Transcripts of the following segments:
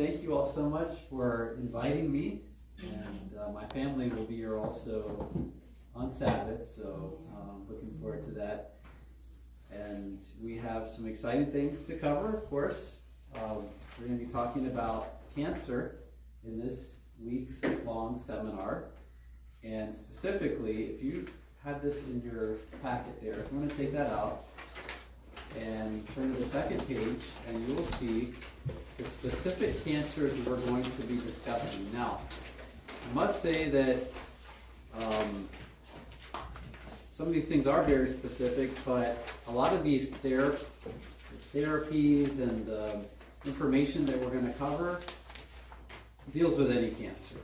thank you all so much for inviting me. And my family will be here also on Sabbath, so looking forward to that. And we have some exciting things to cover, of course. We're going to be talking about cancer in this week's long seminar. And specifically, if you had this in your packet there, if you want to take that out and turn to the second page, and you will see the specific cancers we're going to be discussing. Now, I must say that some of these things are very specific, but a lot of these therapies and information that we're going to cover deals with any cancer.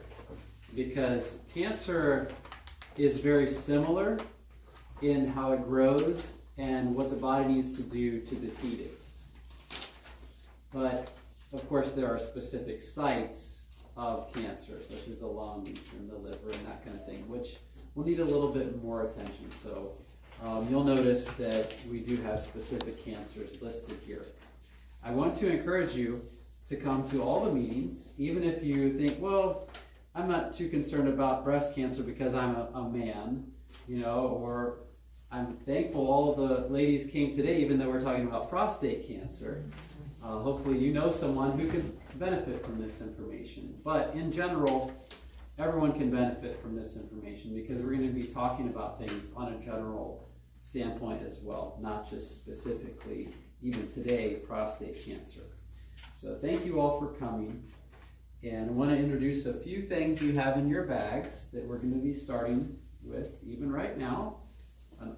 Because cancer is very similar in how it grows and what the body needs to do to defeat it. But, of course, there are specific sites of cancer, such as the lungs and the liver and that kind of thing, which will need a little bit more attention. So you'll notice that we do have specific cancers listed here. I want to encourage you to come to all the meetings, even if you think, well, I'm not too concerned about breast cancer because I'm a man, or I'm thankful all the ladies came today, even though we're talking about prostate cancer. Hopefully you know someone who could benefit from this information. But in general, everyone can benefit from this information because we're going to be talking about things on a general standpoint as well, not just specifically, even today, prostate cancer. So thank you all for coming. And I want to introduce a few things you have in your bags that we're going to be starting with even right now.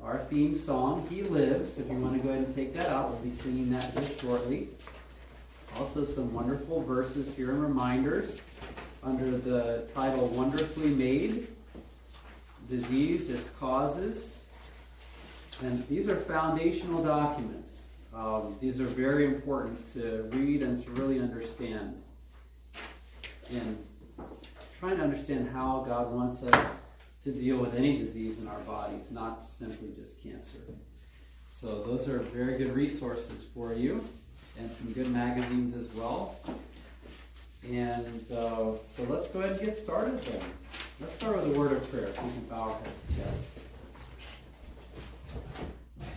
Our theme song, He Lives. If you want to go ahead and take that out, we'll be singing that just shortly. Also some wonderful verses here and reminders under the title Wonderfully Made, Disease, Its Causes. And these are foundational documents. These are very important to read and to really understand. And trying to understand how God wants us to deal with any disease in our bodies, not simply just cancer. So those are very good resources for you, and some good magazines as well. And so let's go ahead and get started then. Let's start with a word of prayer. We can bow our heads together.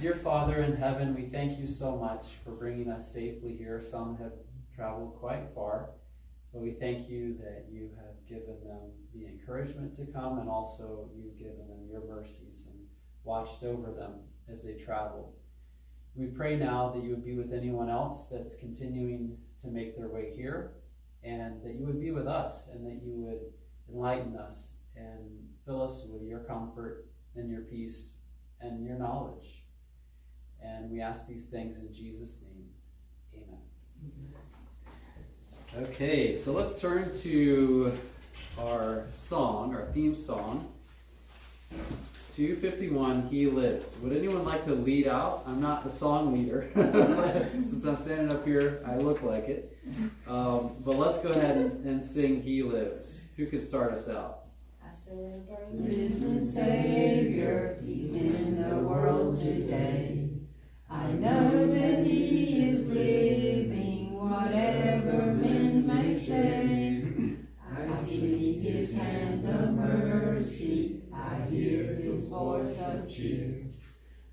Dear Father in heaven, we thank you so much for bringing us safely here. Some have traveled quite far. But we thank you that you have given them the encouragement to come, and also you've given them your mercies and watched over them as they traveled. We pray now that you would be with anyone else that's continuing to make their way here, and that you would be with us, and that you would enlighten us and fill us with your comfort and your peace and your knowledge. And we ask these things in Jesus' name. Amen. Okay, so let's turn to our song, our theme song, 251, He Lives. Would anyone like to lead out? I'm not the song leader. Since I'm standing up here, I look like it. But let's go ahead and sing He Lives. Who could start us out? Risen Savior, He's in the world today. I know that He is living, whatever men may say. I see His hands of mercy, I hear His voice of cheer.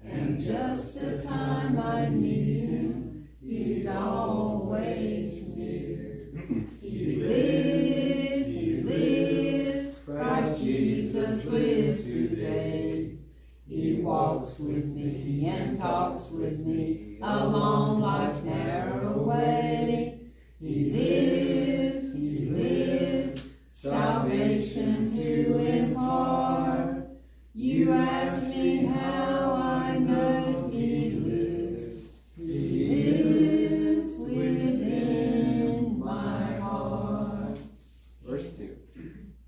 And just the time I need Him, He's always near. He lives, Christ Jesus lives today. He walks with me and talks with me along life's narrow way. He lives, salvation to impart. You ask me how I know He lives. He lives within my heart. Verse 2.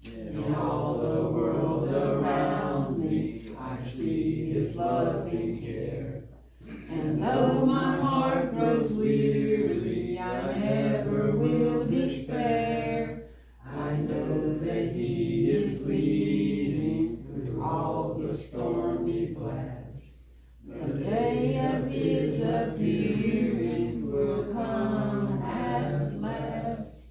In all the world around me, I see His loving care. And though my heart grows weary, I never will despair. I know that He is leading through all the stormy blasts. The day of His appearing will come at last.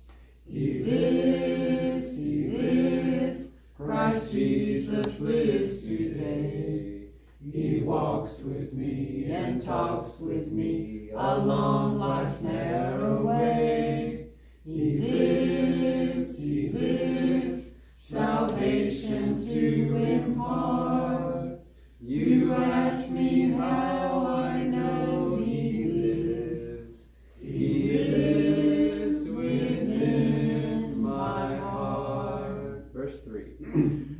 lives, he lives. Christ Jesus lives today. He walks with me and talks with me along life's narrow way. He lives, salvation to impart. You ask me how I know he lives. He lives within my heart. Verse 3.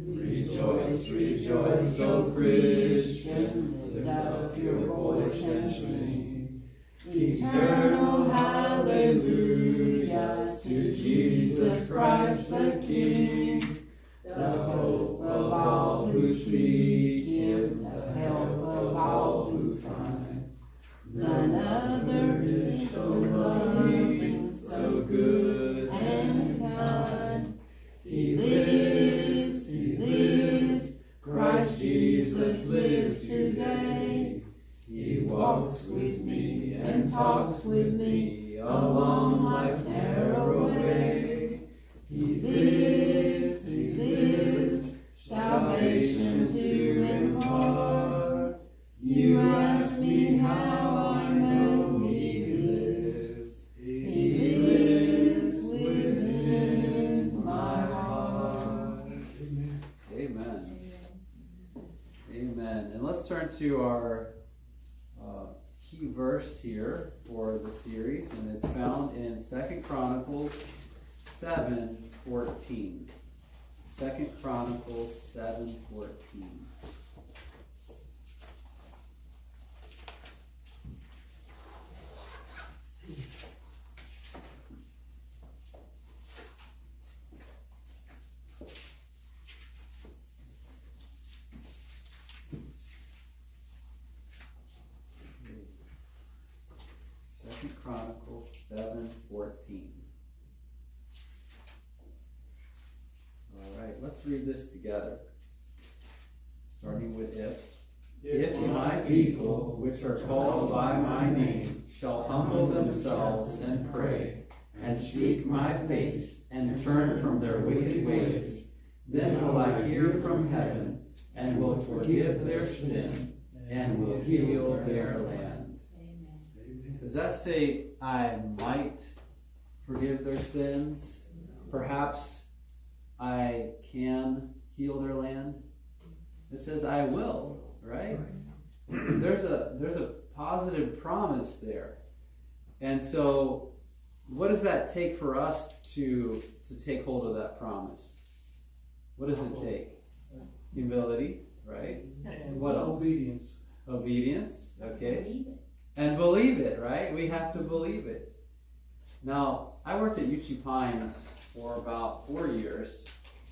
Rejoice, rejoice, O Christians, lift up your voice and sing. Eternal hallelujahs to Jesus Christ the King, the hope of all who seek him, the help of all who find. None other is so loving, so good and kind. He lives, Christ Jesus lives today. He walks with me and talks with me along life's narrow way. He lives, salvation to impart. You ask me how I know he lives. He lives within my heart. Amen. Amen. And let's turn to our key verse here for the series, and it's found in 2 Chronicles 7:14. 2 Chronicles 7:14. Chronicles 7:14. All right, let's read this together. Starting with if. If my people, which are called by my name, shall humble themselves and pray, and seek my face, and turn from their wicked ways, then will I hear from heaven, and will forgive their sins, and will heal their land. Does that say I might forgive their sins? Perhaps I can heal their land? It says I will, right? There's a positive promise there. And so what does that take for us to take hold of that promise? What does it take? Humility, right? And what else? Obedience. Obedience, okay. And believe it, right? We have to believe it. Now, I worked at UC Pines for about 4 years,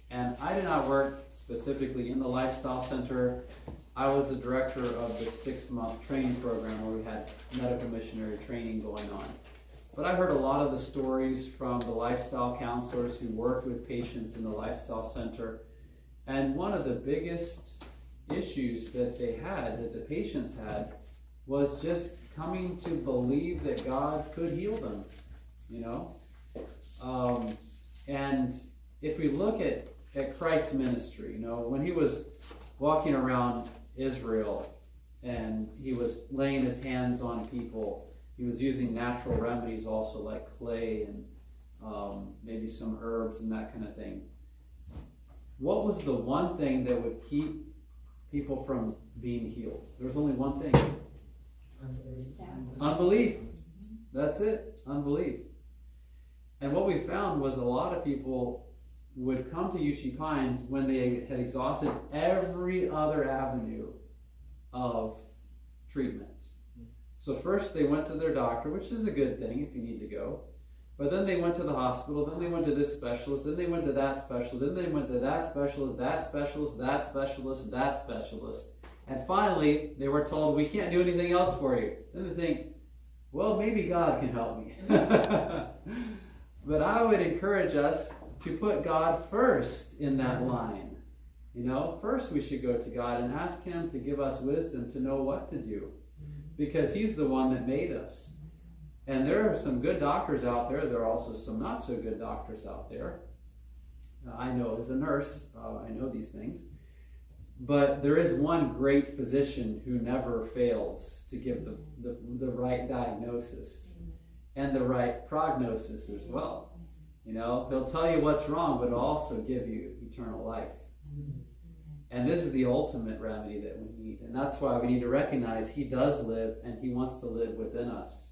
and I did not work specifically in the Lifestyle Center. I was the director of the 6-month training program where we had medical missionary training going on. But I heard a lot of the stories from the lifestyle counselors who worked with patients in the Lifestyle Center. And one of the biggest issues that they had, that the patients had, was just coming to believe that God could heal them, you know? And if we look at Christ's ministry, you know, when he was walking around Israel and he was laying his hands on people, he was using natural remedies also like clay and maybe some herbs and that kind of thing. What was the one thing that would keep people from being healed? There was only one thing. Unbelief. That's it. Unbelief. And what we found was a lot of people would come to UC Pines when they had exhausted every other avenue of treatment. So first they went to their doctor, which is a good thing if you need to go. But then they went to the hospital, then they went to this specialist, then they went to that specialist, then they went to that specialist, that specialist, that specialist, that specialist. And finally, they were told, we can't do anything else for you. Then they think, well, maybe God can help me. But I would encourage us to put God first in that line. You know, first we should go to God and ask him to give us wisdom to know what to do. Because he's the one that made us. And there are some good doctors out there. There are also some not so good doctors out there. I know as a nurse, I know these things. But there is one great physician who never fails to give the right diagnosis and the right prognosis as well. You know, he'll tell you what's wrong, but he'll also give you eternal life. And this is the ultimate remedy that we need. And that's why we need to recognize he does live, and he wants to live within us.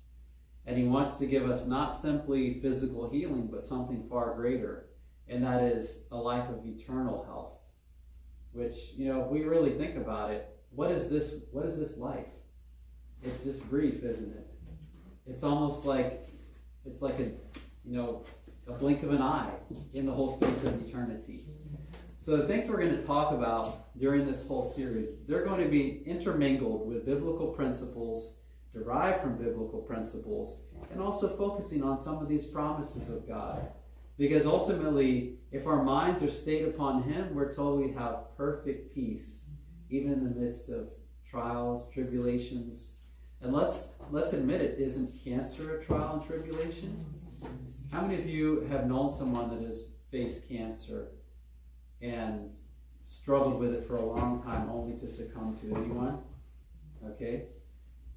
And he wants to give us not simply physical healing, but something far greater. And that is a life of eternal health. Which, you know, if we really think about it, what is this life? It's just brief, isn't it? It's almost like, it's like a blink of an eye in the whole space of eternity. So the things we're going to talk about during this whole series, they're going to be intermingled with biblical principles, derived from biblical principles, and also focusing on some of these promises of God. Because ultimately, if our minds are stayed upon him, we're told we have perfect peace, even in the midst of trials, tribulations. And let's admit it, isn't cancer a trial and tribulation? How many of you have known someone that has faced cancer and struggled with it for a long time only to succumb to it? Anyone? Okay.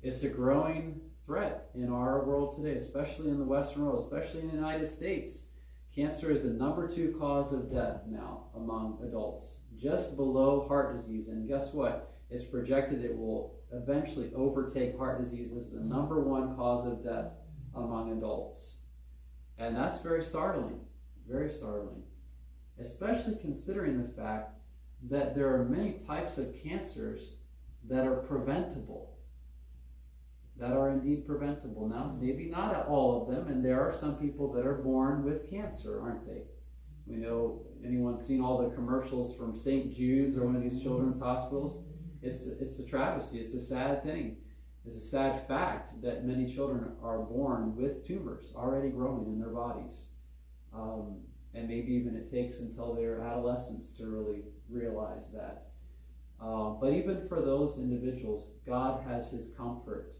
It's a growing threat in our world today, especially in the Western world, especially in the United States. Cancer is the number 2 cause of death now among adults, just below heart disease. And guess what? It's projected it will eventually overtake heart disease as the number 1 cause of death among adults. And that's very startling, especially considering the fact that there are many types of cancers that are preventable. That are indeed preventable. Now, maybe not all of them, and there are some people that are born with cancer, aren't they? We know, anyone seen all the commercials from St. Jude's or one of these children's hospitals? It's a travesty. It's a sad thing. It's a sad fact that many children are born with tumors already growing in their bodies. And maybe even it takes until they're adolescents to really realize that. But even for those individuals, God has his comfort.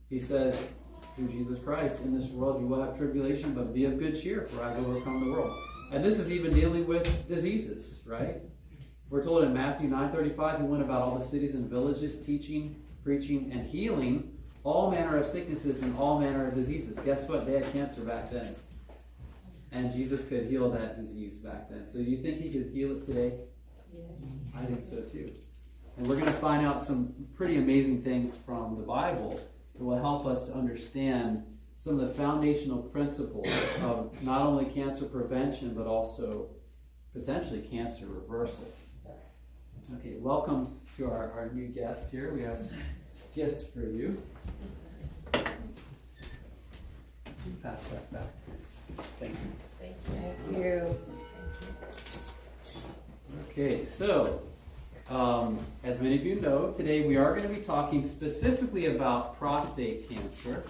He says, through Jesus Christ, in this world you will have tribulation, but be of good cheer, for I will overcome the world. And this is even dealing with diseases, right? We're told in Matthew 9:35, he went about all the cities and villages, teaching, preaching, and healing all manner of sicknesses and all manner of diseases. Guess what? They had cancer back then. And Jesus could heal that disease back then. So you think he could heal it today? Yes. I think so too. And we're going to find out some pretty amazing things from the Bible that will help us to understand some of the foundational principles of not only cancer prevention, but also potentially cancer reversal. Okay, welcome to our new guest here. We have some gifts for you. Pass that back, please. Thank you. Thank you. Okay, so as many of you know, today we are going to be talking specifically about prostate cancer.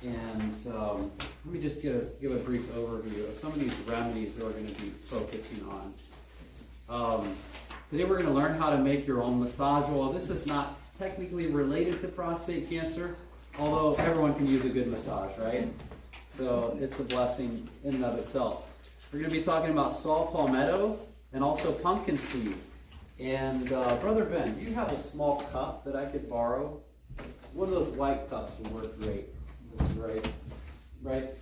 And let me just give a brief overview of some of these remedies that we're going to be focusing on. Today we're going to learn how to make your own massage oil. This is not technically related to prostate cancer, although everyone can use a good massage, right? So it's a blessing in and of itself. We're going to be talking about saw palmetto and also pumpkin seed. And Brother Ben, do you have a small cup that I could borrow? One of those white cups would work great. It's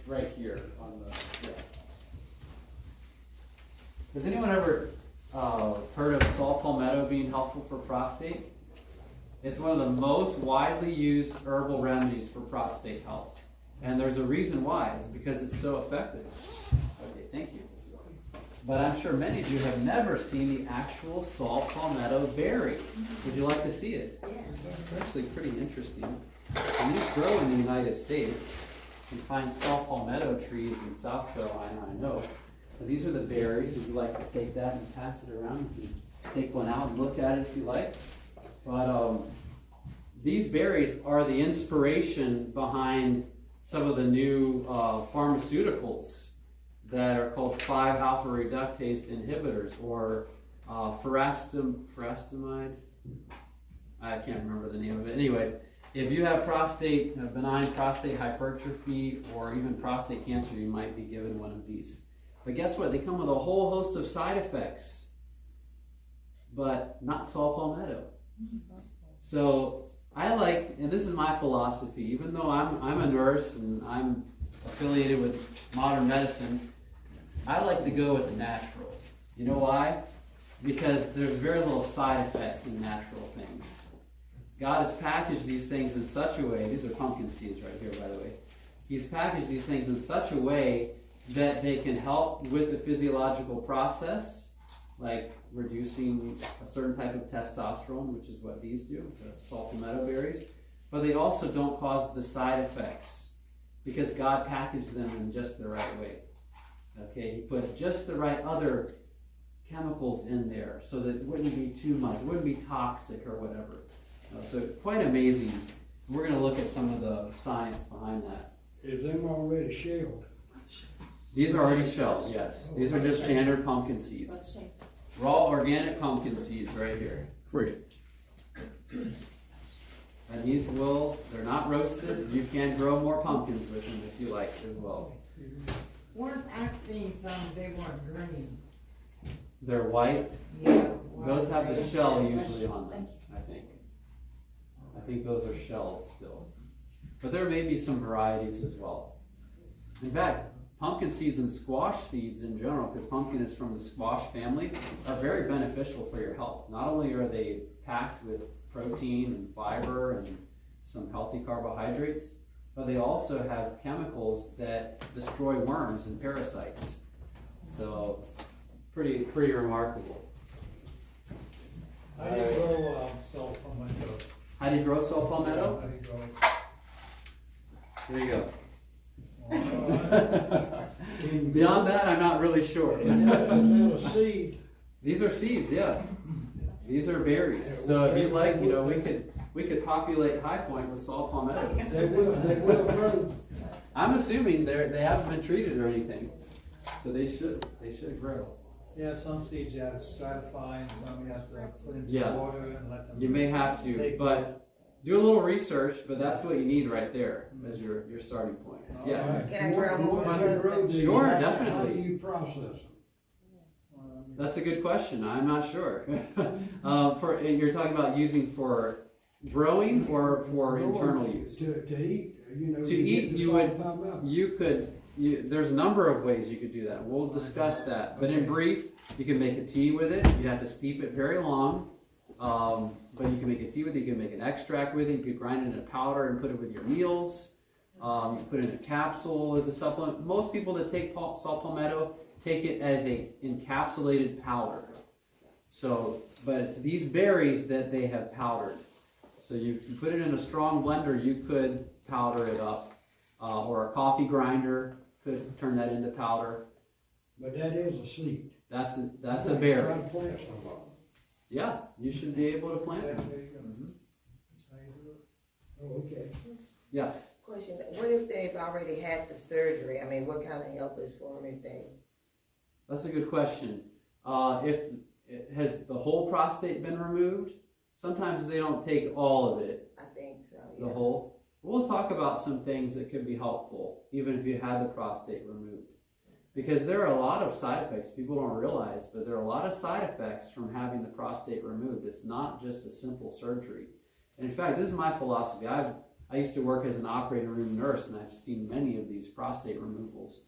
right here on the. Yeah. Has anyone ever heard of saw palmetto being helpful for prostate? It's one of the most widely used herbal remedies for prostate health. And there's a reason why. It's because it's so effective. Okay, thank you. But I'm sure many of you have never seen the actual saw palmetto berry. Would you like to see it? Yes. It's actually pretty interesting. And these grow in the United States. You can find saw palmetto trees in South Carolina, I know. But these are the berries. If you like to take that and pass it around, you can take one out and look at it if you like. But these berries are the inspiration behind some of the new pharmaceuticals that are called 5-alpha reductase inhibitors, or furosemide. I can't remember the name of it. Anyway, if you have prostate, benign prostate hypertrophy, or even prostate cancer, you might be given one of these. But guess what? They come with a whole host of side effects, but not saw palmetto. So I like, and this is my philosophy, even though I'm a nurse and I'm affiliated with modern medicine, I like to go with the natural. You know why? Because there's very little side effects in natural things. God has packaged these things in such a way, these are pumpkin seeds right here, by the way. He's packaged these things in such a way that they can help with the physiological process, like reducing a certain type of testosterone, which is what these do, the saw palmetto berries. But they also don't cause the side effects because God packaged them in just the right way. Okay, He put just the right other chemicals in there so that it wouldn't be too much, it wouldn't be toxic or whatever. So quite amazing. We're going to look at some of the science behind that. Is them already shelled? These are already shelled, yes. These are just standard pumpkin seeds. Raw organic pumpkin seeds right here. Free. And these they're not roasted. You can grow more pumpkins with them if you like as well. Weren't I seen some, they weren't green? They're white. Yeah. Those have the shell usually on them, I think. I think those are shelled still. But there may be some varieties as well. In fact, pumpkin seeds and squash seeds in general, because pumpkin is from the squash family, are very beneficial for your health. Not only are they packed with protein and fiber and some healthy carbohydrates, but they also have chemicals that destroy worms and parasites. So it's pretty remarkable. How do you grow saw palmetto? How do you grow saw palmetto? How do you grow it? There you go. Can Beyond that, I'm not really sure. Is that a seed? These are seeds, yeah. These are berries. So if you'd like, we could populate High Point with saw palmettos. They will grow. I'm assuming they haven't been treated or anything, so they should grow. Yeah, some seeds you have to stratify, and some you have to put into Yeah. water and let them. You may have to, but do a little research. But that's what you need right there as your starting point. Yes. All right. Can I grow more Once you grow these, Sure, how definitely. do you process them? That's a good question. I'm not sure. You're talking about using for growing or for internal use? To eat, To eat, you could. would. There's a number of ways you could do that. We'll discuss that. But in brief, you can make a tea with it. You have to steep it very long. But you can make a tea with it. You can make an extract with it. You could grind it in a powder and put it with your meals. You can put it in a capsule as a supplement. Most people that take saw palmetto take it as a encapsulated powder. So, but it's these berries that they have powdered. So you can put it in a strong blender. You could powder it up, or a coffee grinder could turn that into powder. But that is a seed. That's a berry. Try to plant some of them. Yeah, you should be able to plant Yeah, them. there you go. Mhm. That's how you do it. Oh, okay. Yes. Question, what if they've already had the surgery? I mean, what kind of help is for them if they? That's a good question. Has the whole prostate been removed? Sometimes they don't take all of it, I think so, the yeah. whole. We'll talk about some things that could be helpful, even if you had the prostate removed. Because there are a lot of side effects people don't realize, but there are a lot of side effects from having the prostate removed. It's not just a simple surgery. And in fact, this is my philosophy. I used to work as an operating room nurse, and I've seen many of these prostate removals.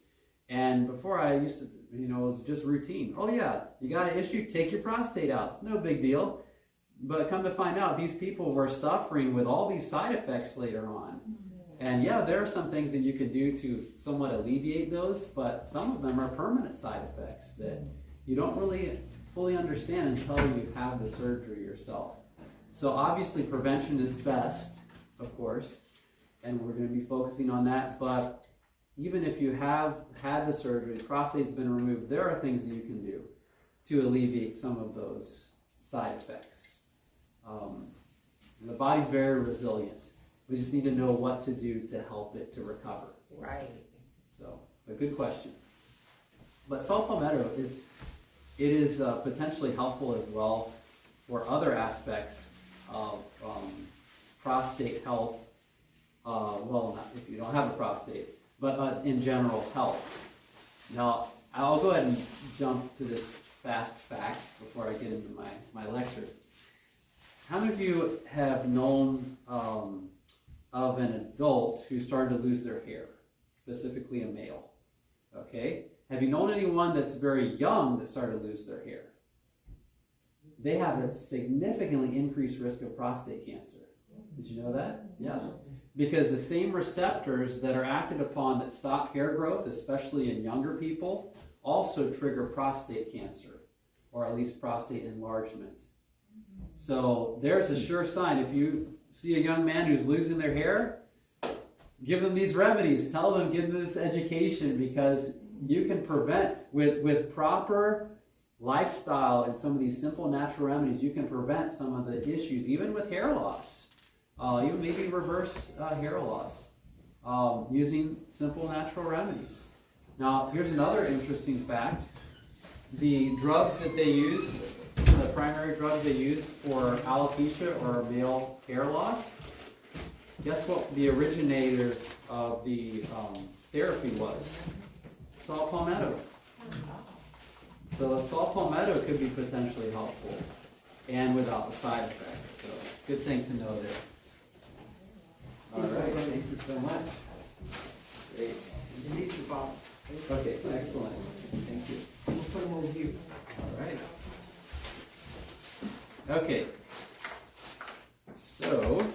And before I used to, it was just routine. Oh yeah, you got an issue? Take your prostate out. It's no big deal. But come to find out, these people were suffering with all these side effects later on. And yeah, there are some things that you can do to somewhat alleviate those, but some of them are permanent side effects that you don't really fully understand until you have the surgery yourself. So obviously prevention is best, of course, and we're going to be focusing on that. But even if you have had the surgery, the prostate's been removed, there are things that you can do to alleviate some of those side effects. And the body's very resilient. We just need to know what to do to help it to recover. Right. So, a good question. But saw palmetto is potentially helpful as well for other aspects of prostate prostate health, well, not if you don't have a prostate, but in general health. Now, I'll go ahead and jump to this fast fact before I get into my lecture. How many of you have known of an adult who started to lose their hair, specifically a male? Okay. Have you known anyone that's very young that started to lose their hair? They have a significantly increased risk of prostate cancer. Did you know that? Yeah. Because the same receptors that are acted upon that stop hair growth, especially in younger people, also trigger prostate cancer, or at least prostate enlargement. So there's a sure sign. If you see a young man who's losing their hair, give them these remedies. Tell them, give them this education, because you can prevent, with proper lifestyle and some of these simple natural remedies, you can prevent some of the issues, even with hair loss, even maybe reverse hair loss, using simple natural remedies. Now, here's another interesting fact. The drugs that they use, the primary drugs they use for alopecia or male hair loss, guess what the originator of the therapy was? Saw palmetto. So the saw palmetto could be potentially helpful and without the side effects. So good thing to know there. All right, thank you so much. Great. Okay, excellent. Thank you. We'll put them over here. All right. Okay. So,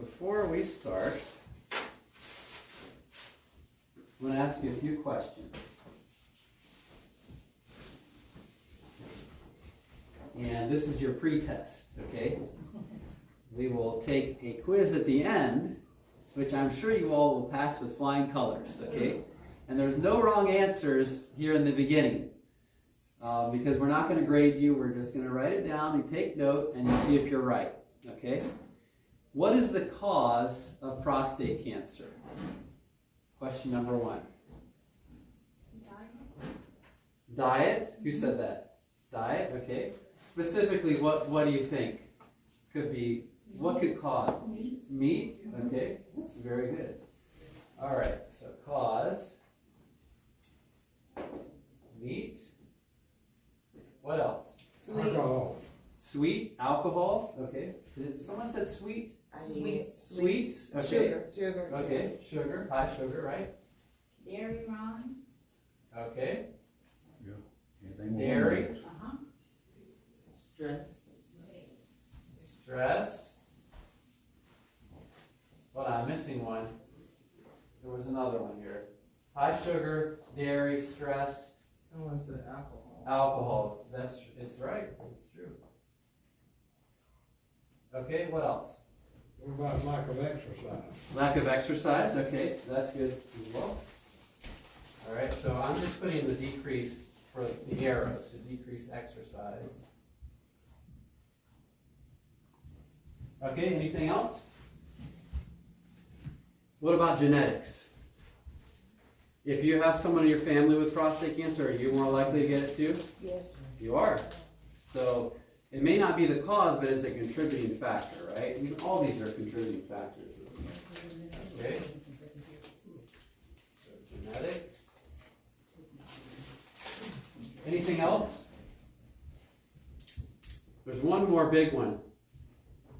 before we start, I want to ask you a few questions. And this is your pre-test, okay? We will take a quiz at the end, which I'm sure you all will pass with flying colors, okay? And there's no wrong answers here in the beginning, because we're not going to grade you. We're just going to write it down, you take note, and you see if you're right, okay? What is the cause of prostate cancer? Question number 1. Diet? Who said that? Diet, okay. Specifically, what do you think could be, what could cause? Meat? Okay, that's very good. All right, so cause, meat. What else? Sweet. Alcohol. Sweet, alcohol, okay. Did someone said sweet? Sweets, okay. Sugar. Okay, sugar, high sugar, right? Dairy wrong. Okay. Anything Dairy, Uh-huh. stress. Well, I'm missing one. There was another one here. High sugar, dairy, stress, Someone said alcohol. alcohol. It's right. It's true. Okay, what else? What about lack of exercise? Lack of exercise. Okay, that's good as well. All right, so I'm just putting the decrease for the arrows to decrease exercise. Okay, anything else? What about genetics? If you have someone in your family with prostate cancer, are you more likely to get it too? Yes. You are. So it may not be the cause, but it's a contributing factor, right? I mean, all these are contributing factors. Okay? So genetics. Anything else? There's one more big one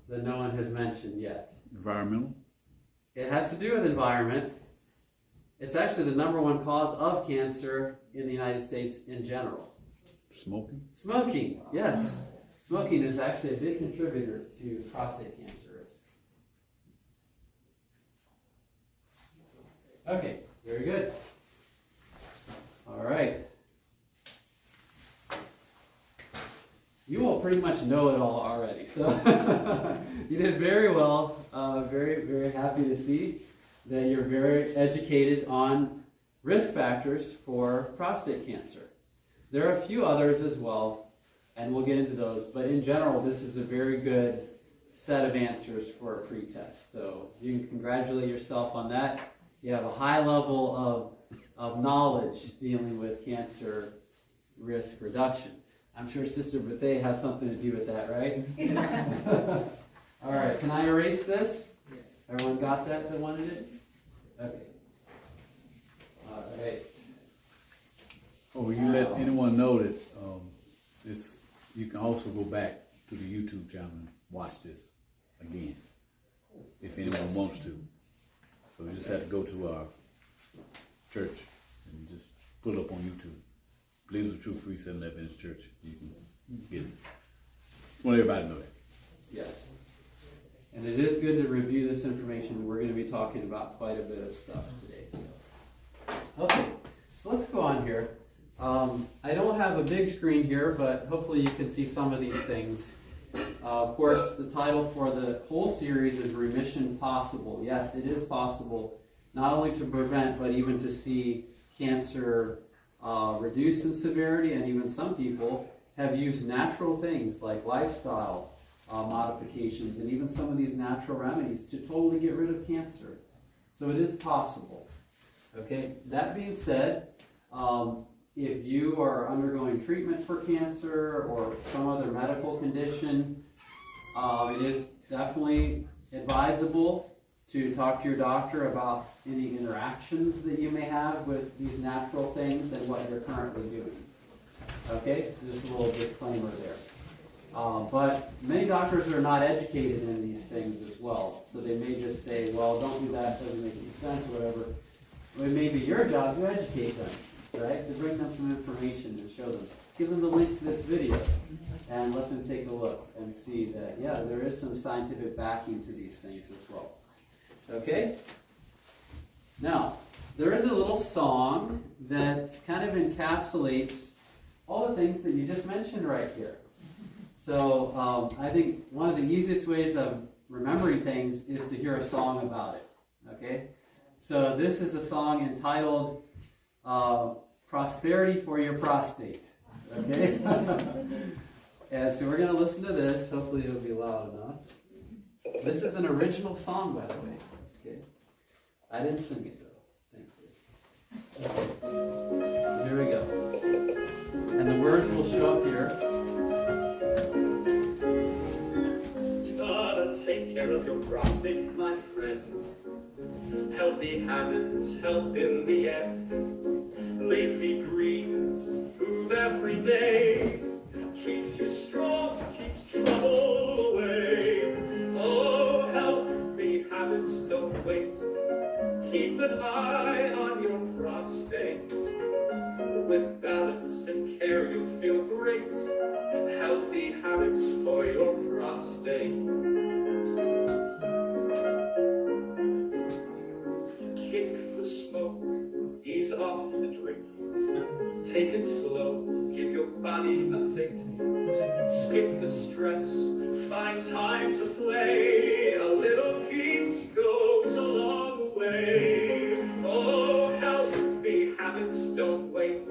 that no one has mentioned yet. Environmental? It has to do with environment. It's actually the #1 cause of cancer in the United States in general. Smoking? Smoking, yes. Smoking is actually a big contributor to prostate cancer risk. Okay, very good. All right. You all pretty much know it all already, so you did very well. Very, very happy to see that you're very educated on risk factors for prostate cancer. There are a few others as well, and we'll get into those, but in general, this is a very good set of answers for a pre-test. So you can congratulate yourself on that. You have a high level of knowledge dealing with cancer risk reduction. I'm sure Sister Bethay has something to do with that, right? All right, can I erase this? Everyone got that wanted it? Okay. All right. Oh, you let anyone know that this, you can also go back to the YouTube channel and watch this again, if anyone wants to. So you just have to go to our church and just pull up on YouTube. Believes the Truth Free 7 Adventist Church. You can get it. I want everybody to know that. Yes. And it is good to review this information. We're going to be talking about quite a bit of stuff today. So. Okay, so let's go on here. I don't have a big screen here, but hopefully you can see some of these things. Of course, the title for the whole series is Remission Possible. Yes, it is possible not only to prevent, but even to see cancer reduce in severity, and even some people have used natural things like lifestyle modifications and even some of these natural remedies to totally get rid of cancer. So it is possible. Okay, that being said, if you are undergoing treatment for cancer or some other medical condition, it is definitely advisable to talk to your doctor about any interactions that you may have with these natural things and what you're currently doing. Okay, so just a little disclaimer there. But many doctors are not educated in these things as well, so they may just say, well, don't do that, doesn't make any sense, or whatever. Well, it may be your job to educate them, right? To bring them some information and show them. Give them the link to this video and let them take a look and see that, yeah, there is some scientific backing to these things as well. Okay? Now, there is a little song that kind of encapsulates all the things that you just mentioned right here. So I think one of the easiest ways of remembering things is to hear a song about it. Okay? So this is a song entitled Prosperity for Your Prostate. Okay? And so we're going to listen to this. Hopefully it'll be loud enough. This is an original song, by the way. Okay? I didn't sing it, though. Thankfully. So here we go. And the words will show up here. Gotta take care of your prostate, my friend. Healthy habits help in the end. Leafy greens, move every day. Keeps you strong, keeps trouble away. Oh, healthy habits don't wait. Keep an eye on your prostate. With balance and care you'll feel great. Healthy habits for your prostate. Kick the smoke, ease off the drink. Take it slow, give your body a think. Skip the stress, find time to play. A little peace goes a long way. Oh, healthy habits don't wait.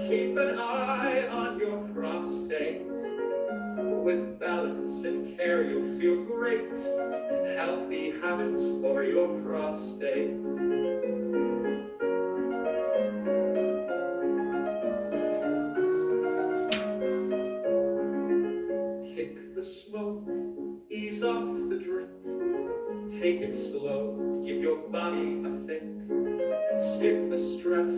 Keep an eye on your prostate. With balance and care you'll feel great. Healthy habits for your prostate. Kick the smoke, ease off the drink. Take it slow, give your body a think. Skip the stress,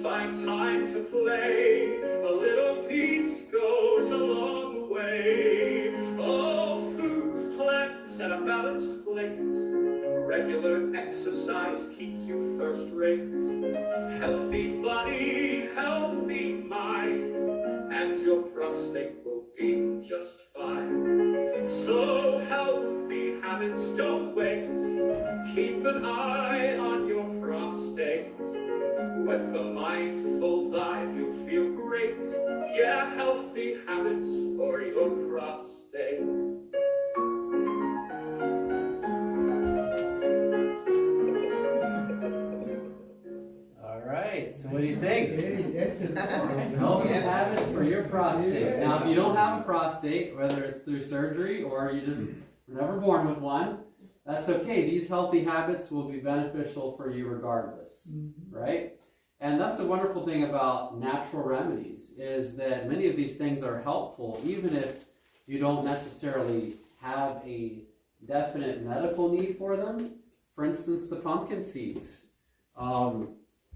find time to play. A little peace goes a long way. Oh, foods, plants, and a balanced plate. Regular exercise keeps you first rate. Healthy body, healthy mind, and your prostate will be just fine. So healthy habits don't wait. Keep an eye on your prostate. With a mindful vibe you'll feel great. Yeah, healthy habits for your prostate. Alright, so what do you think? Healthy habits for your prostate. Now, if you don't have a prostate, whether it's through surgery or you just were never born with one, that's okay. These healthy habits will be beneficial for you regardless, right? And that's the wonderful thing about natural remedies, is that many of these things are helpful even if you don't necessarily have a definite medical need for them. For instance, the pumpkin seeds.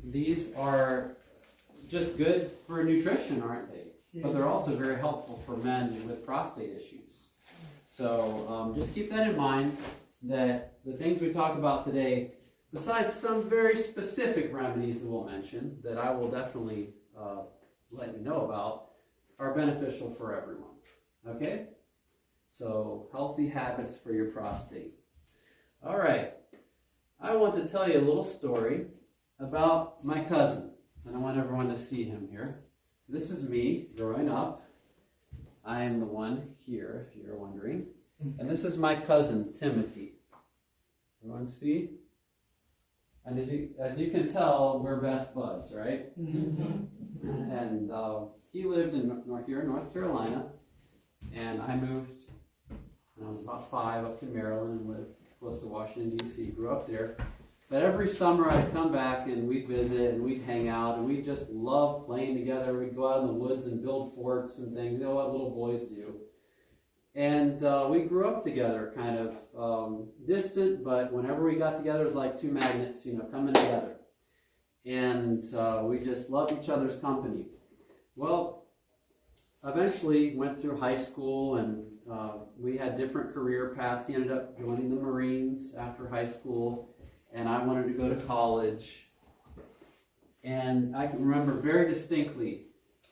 These are just good for nutrition, aren't they? But they're also very helpful for men with prostate issues. So just keep that in mind, that the things we talk about today, besides some very specific remedies that we'll mention, that I will definitely let you know about, are beneficial for everyone. Okay? So, healthy habits for your prostate. All right. I want to tell you a little story about my cousin, and I want everyone to see him here. This is me growing up. I am the one here, if you're wondering. And this is my cousin, Timothy. Everyone see? And as you can tell, we're best buds, right? Mm-hmm. And he lived here in North Carolina, and I moved when I was about 5 up to Maryland and lived close to Washington, D.C. Grew up there. But every summer I'd come back and we'd visit and we'd hang out and we'd just love playing together. We'd go out in the woods and build forts and things. You know what little boys do. And we grew up together, kind of distant, but whenever we got together, it was like two magnets, coming together. And we just loved each other's company. Well, eventually went through high school, and we had different career paths. He ended up joining the Marines after high school, and I wanted to go to college. And I can remember very distinctly,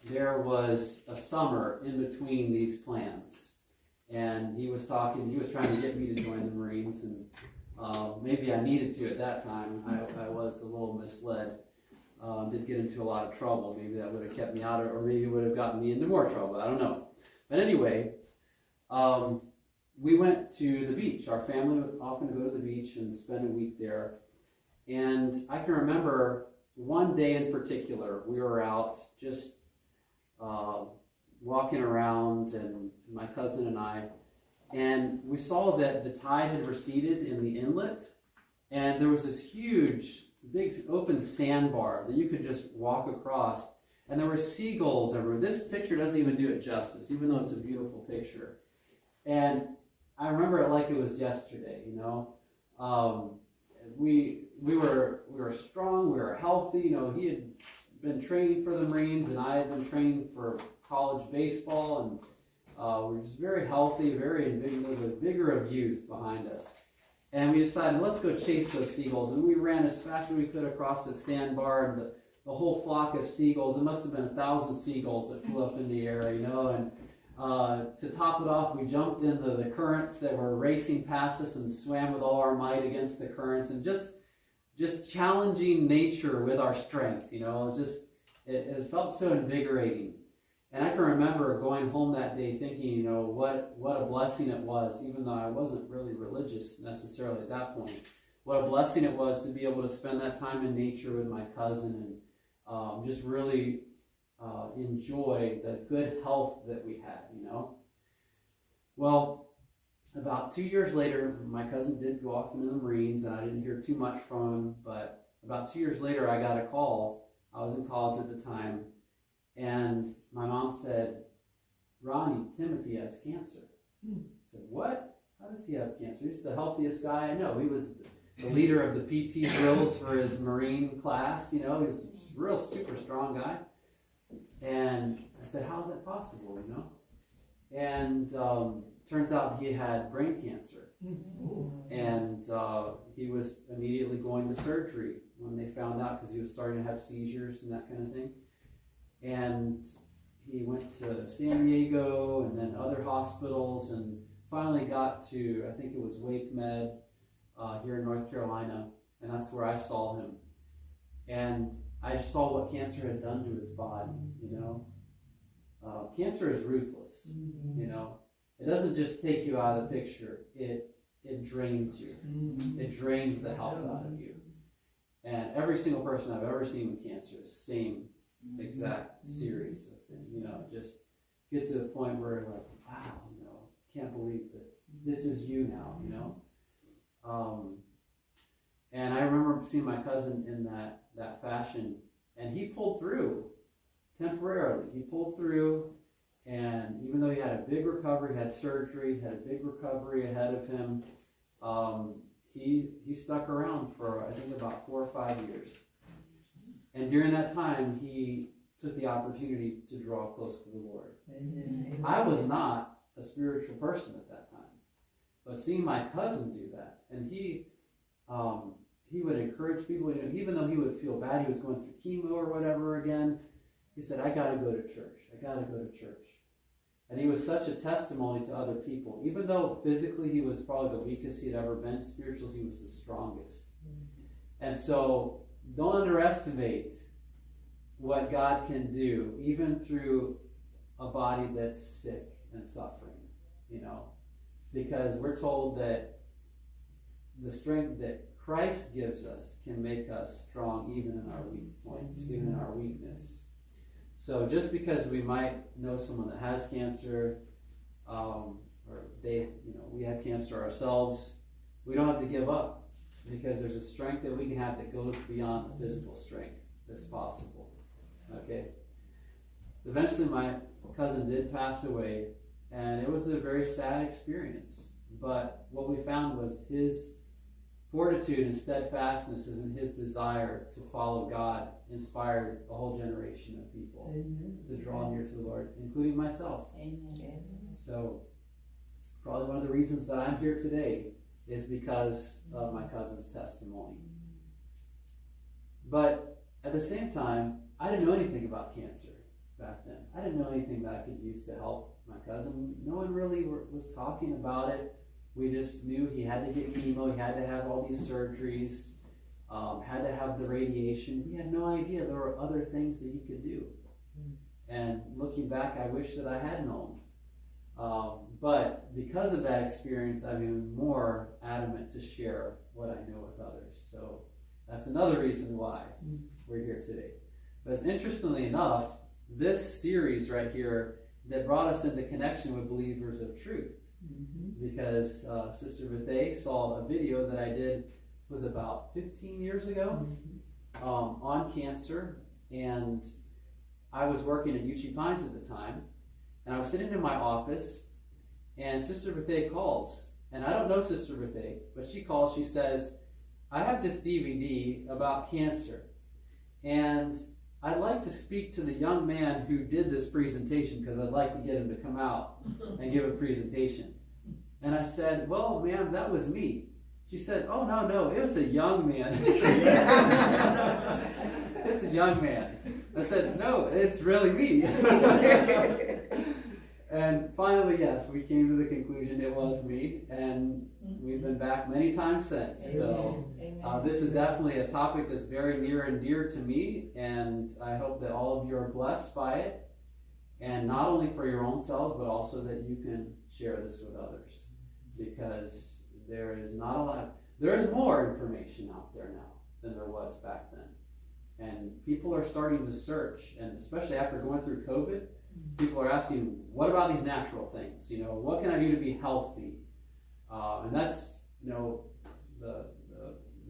there was a summer in between these plans. And he was trying to get me to join the Marines, and maybe I needed to at that time. I was a little misled. Did get into a lot of trouble. Maybe that would have kept me out, or maybe it would have gotten me into more trouble. I don't know. But anyway, we went to the beach. Our family would often go to the beach and spend a week there. And I can remember one day in particular, we were out just walking around, and my cousin and I, and we saw that the tide had receded in the inlet, and there was this huge, big open sandbar that you could just walk across, and there were seagulls everywhere. This picture doesn't even do it justice, even though it's a beautiful picture. And I remember it like it was yesterday, We were strong, we were healthy. He had been training for the Marines, and I had been training for college baseball, and we were just very healthy, very invigorated, the vigor of youth behind us. And we decided, let's go chase those seagulls. And we ran as fast as we could across the sandbar, and the whole flock of seagulls. It must have been 1,000 seagulls that flew up in the air, And to top it off, we jumped into the currents that were racing past us and swam with all our might against the currents, and just challenging nature with our strength. It felt so invigorating. And I can remember going home that day thinking, what a blessing it was, even though I wasn't really religious necessarily at that point. What a blessing it was to be able to spend that time in nature with my cousin, and just really enjoy the good health that we had, Well, about 2 years later, my cousin did go off into the Marines, and I didn't hear too much from him, but about 2 years later, I got a call. I was in college at the time, and my mom said, Ronnie, Timothy has cancer. I said, what? How does he have cancer? He's the healthiest guy I know. He was the leader of the PT drills for his Marine class. He's a real super strong guy. And I said, how is that possible, And turns out he had brain cancer. And he was immediately going to surgery when they found out, because he was starting to have seizures and that kind of thing. And he went to San Diego and then other hospitals, and finally got to, I think it was Wake Med here in North Carolina, and that's where I saw him. And I saw what cancer had done to his body, Cancer is ruthless, It doesn't just take you out of the picture, it drains you. It drains the health out of you. And every single person I've ever seen with cancer is the same exact series of things, just get to the point where you're like, wow, can't believe that this is you now, And I remember seeing my cousin in that fashion, And he pulled through temporarily. He pulled through, and even though he had a big recovery, had surgery, had a big recovery ahead of him, he stuck around for, I think, about 4 or 5 years. And during that time, he took the opportunity to draw close to the Lord. Amen. I was not a spiritual person at that time, but seeing my cousin do that, and he would encourage people, you know, even though he would feel bad, he was going through chemo or whatever again, he said, I got to go to church. I got to go to church. And he was such a testimony to other people. Even though physically he was probably the weakest he had ever been, spiritually he was the strongest. And so don't underestimate what God can do, even through a body that's sick and suffering, you know, because we're told that the strength that Christ gives us can make us strong even in our weak points, even in our weakness. So just because we might know someone that has cancer, or we have cancer ourselves, we don't have to give up, because there's a strength that we can have that goes beyond the physical strength that's possible. Okay. Eventually, my cousin did pass away, and it was a very sad experience. But what we found was his fortitude and steadfastness and his desire to follow God inspired a whole generation of people to draw near to the Lord, including myself. Amen. So probably one of the reasons that I'm here today is because of my cousin's testimony. But at the same time, I didn't know anything about cancer back then. I didn't know anything that I could use to help my cousin. No one really was talking about it. We just knew he had to get chemo, he had to have all these surgeries, had to have the radiation. We had no idea there were other things that he could do. And looking back, I wish that I had known. But because of that experience, I'm even more adamant to share what I know with others. So that's another reason why we're here today. But interestingly enough, this series right here that brought us into connection with Believers of Truth. Because Sister Bethay saw a video that I did, was about 15 years ago, on cancer. And I was working at UC Pines at the time, and I was sitting in my office, and Sister Bethay calls. And I don't know Sister Bethay, but she calls, she says, I have this DVD about cancer, and I'd like to speak to the young man who did this presentation, because I'd like to get him to come out and give a presentation. And I said, well, ma'am, that was me. She said, oh, no, it's a young man. It's a young man. I said, no, it's really me. And finally, yes, we came to the conclusion it was me, and we've been back many times since. So this is definitely a topic that's very near and dear to me, and I hope that all of you are blessed by it, and not only for your own selves, but also that you can share this with others, because there is not a lot. There is more information out there now than there was back then, and people are starting to search, and especially after going through COVID, people are asking, what about these natural things? You know, what can I do to be healthy? And that's, you know,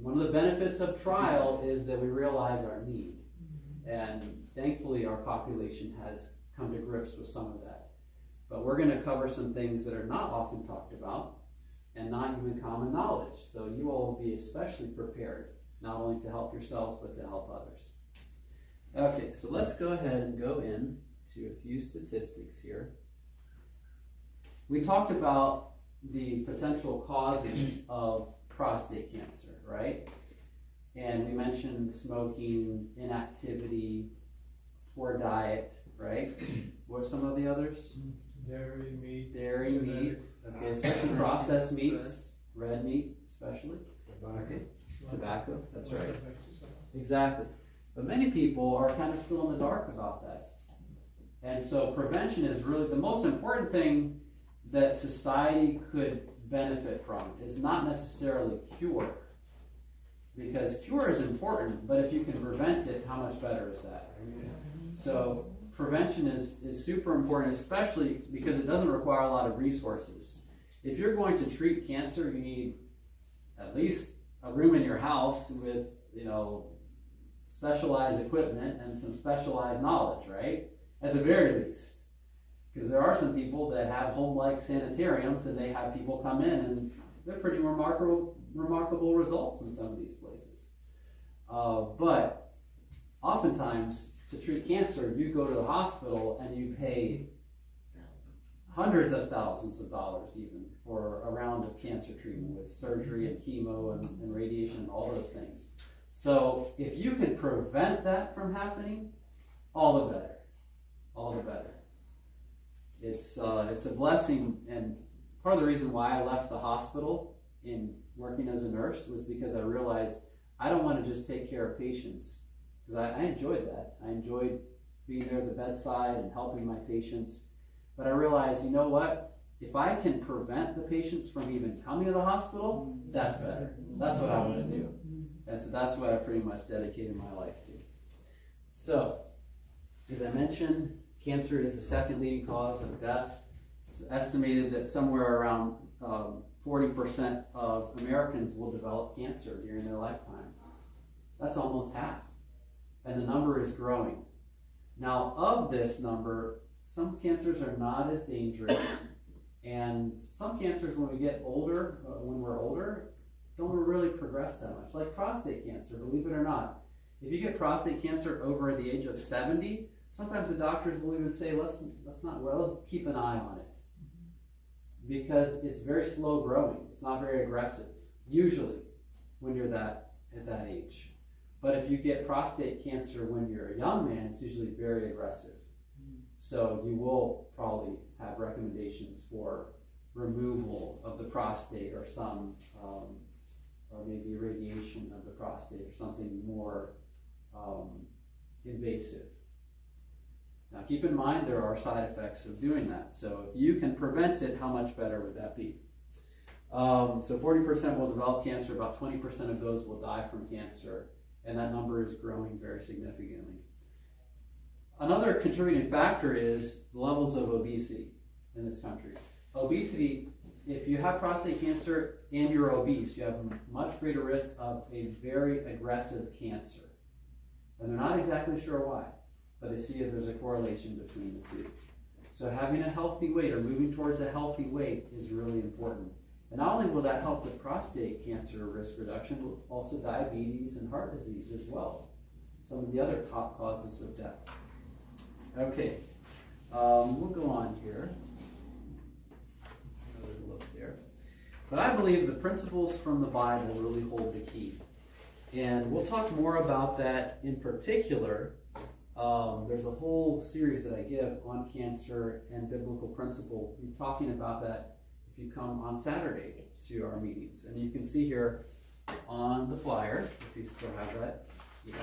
one of the benefits of trial is that we realize our need. And thankfully our population has come to grips with some of that. But we're going to cover some things that are not often talked about and not even common knowledge. So you all will be especially prepared, not only to help yourselves, but to help others. Okay, so let's go ahead and go in to a few statistics here. We talked about the potential causes of prostate cancer, right? And we mentioned smoking, inactivity, poor diet, right? What are some of the others? Dairy, meat. Dairy, meat, okay, especially processed meats, red meat especially. Okay, tobacco, that's right. Exactly. But many people are kind of still in the dark about that. And so prevention is really the most important thing that society could benefit from. Is not necessarily cure, because cure is important, but if you can prevent it, how much better is that? So prevention is super important, especially because it doesn't require a lot of resources. If you're going to treat cancer, you need at least a room in your house with, you know, specialized equipment and some specialized knowledge, right? At the very least. Because there are some people that have home-like sanitariums and they have people come in and they're pretty remarkable results in some of these places. But oftentimes, to treat cancer, you go to the hospital and you pay hundreds of thousands of dollars even for a round of cancer treatment with surgery and chemo and radiation and all those things. So if you can prevent that from happening, all the better. All the better. It's a blessing, and part of the reason why I left the hospital in working as a nurse was because I realized I don't want to just take care of patients, because I enjoyed that. I enjoyed being there at the bedside and helping my patients. But I realized, you know what? If I can prevent the patients from even coming to the hospital, that's better. That's what I want to do. And so that's what I pretty much dedicated my life to. So, as I mentioned, cancer is the second leading cause of death. It's estimated that somewhere around 40% of Americans will develop cancer during their lifetime. That's almost half. And the number is growing. Now, of this number, some cancers are not as dangerous. And some cancers, when we get older, when we're older, don't really progress that much. Like prostate cancer, believe it or not. If you get prostate cancer over the age of 70, sometimes the doctors will even say, let's keep an eye on it. Because it's very slow growing. It's not very aggressive, usually, when you're at that age. But if you get prostate cancer when you're a young man, it's usually very aggressive. So you will probably have recommendations for removal of the prostate or or maybe irradiation of the prostate or something more invasive. Now keep in mind there are side effects of doing that. So if you can prevent it, how much better would that be? So 40% will develop cancer, about 20% of those will die from cancer, and that number is growing very significantly. Another contributing factor is the levels of obesity in this country. Obesity, if you have prostate cancer and you're obese, you have a much greater risk of a very aggressive cancer. And they're not exactly sure why, but they see that there's a correlation between the two. So having a healthy weight or moving towards a healthy weight is really important. And not only will that help with prostate cancer risk reduction, but also diabetes and heart disease as well. Some of the other top causes of death. Okay, we'll go on here. Let's have another look there. But I believe the principles from the Bible really hold the key. And we'll talk more about that in particular. There's a whole series that I give on cancer and biblical principle. We're talking about that if you come on Saturday to our meetings. And you can see here on the flyer, if you still have that,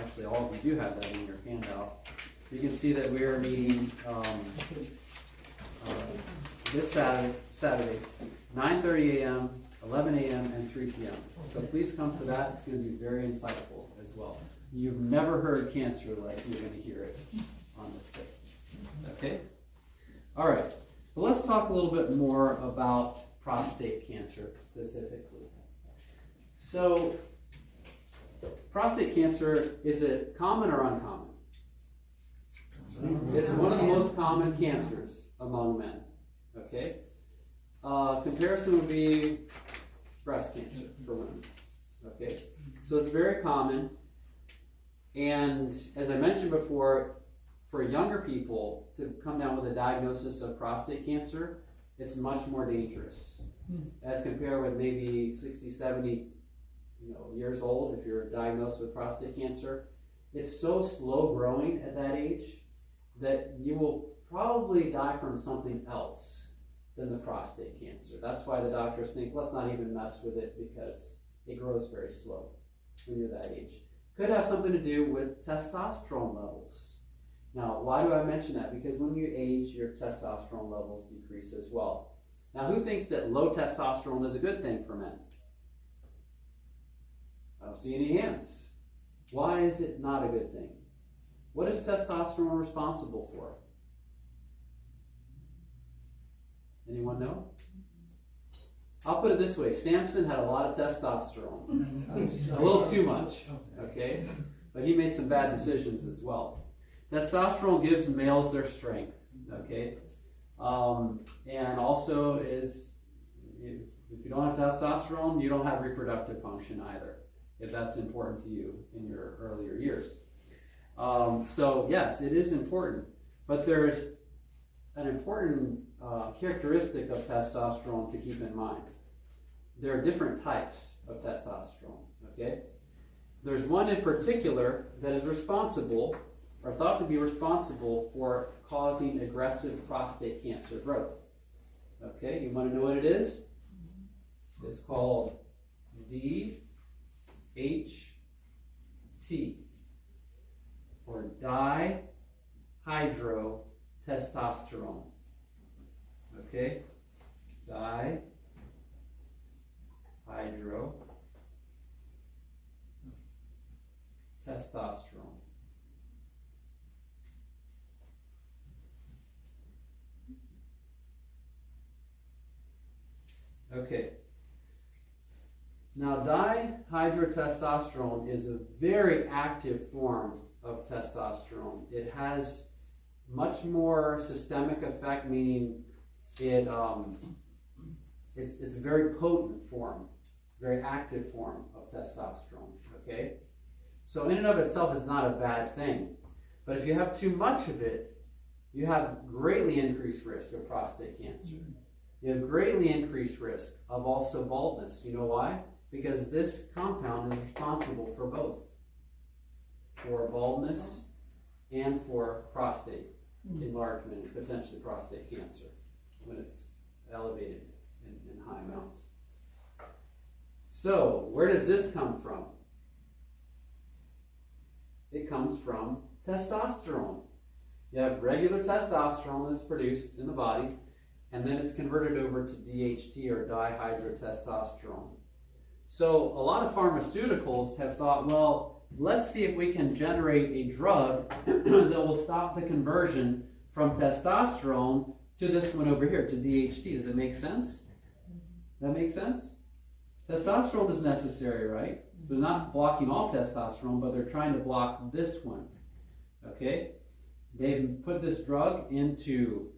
actually all of you do have that in your handout. You can see that we are meeting this Saturday, 9:30 a.m., 11 a.m., and 3 p.m. So please come to that. It's going to be very insightful as well. You've never heard cancer like you're going to hear it on this day. Okay? All right. But let's talk a little bit more about prostate cancer specifically. So, prostate cancer, is it common or uncommon? It's one of the most common cancers among men. Okay? Comparison would be breast cancer for women. Okay? So it's very common. And as I mentioned before, for younger people to come down with a diagnosis of prostate cancer, it's much more dangerous. As compared with maybe 60, 70 years old, if you're diagnosed with prostate cancer, it's so slow growing at that age that you will probably die from something else than the prostate cancer. That's why the doctors think, let's not even mess with it because it grows very slow when you're that age. Could have something to do with testosterone levels. Now, why do I mention that? Because when you age, your testosterone levels decrease as well. Now, who thinks that low testosterone is a good thing for men? I don't see any hands. Why is it not a good thing? What is testosterone responsible for? Anyone know? I'll put it this way. Samson had a lot of testosterone. A little too much. Okay? but he made some bad decisions as well. Testosterone gives males their strength, okay? And also is, if you don't have testosterone, you don't have reproductive function either, if that's important to you in your earlier years. So yes, it is important, but there's an important characteristic of testosterone to keep in mind. There are different types of testosterone, okay? There's one in particular that is responsible, or thought to be responsible, for causing aggressive prostate cancer growth. Okay, you want to know what it is? It's called DHT, or dihydrotestosterone. Okay, dihydrotestosterone. Okay. Now, dihydrotestosterone is a very active form of testosterone. It has much more systemic effect, meaning it's a very potent form, very active form of testosterone. Okay, so in and of itself, it's not a bad thing, but if you have too much of it, you have greatly increased risk of prostate cancer. You have greatly increased risk of also baldness. You know why? Because this compound is responsible for both, for baldness and for prostate enlargement and potentially prostate cancer when it's elevated in high amounts. So, where does this come from? It comes from testosterone. You have regular testosterone that's produced in the body, and then it's converted over to DHT, or dihydrotestosterone. So a lot of pharmaceuticals have thought, well, let's see if we can generate a drug that will stop the conversion from testosterone to this one over here, to DHT. Does that make sense? That makes sense? Testosterone is necessary, right? They're not blocking all testosterone, but they're trying to block this one. Okay? They've put this drug into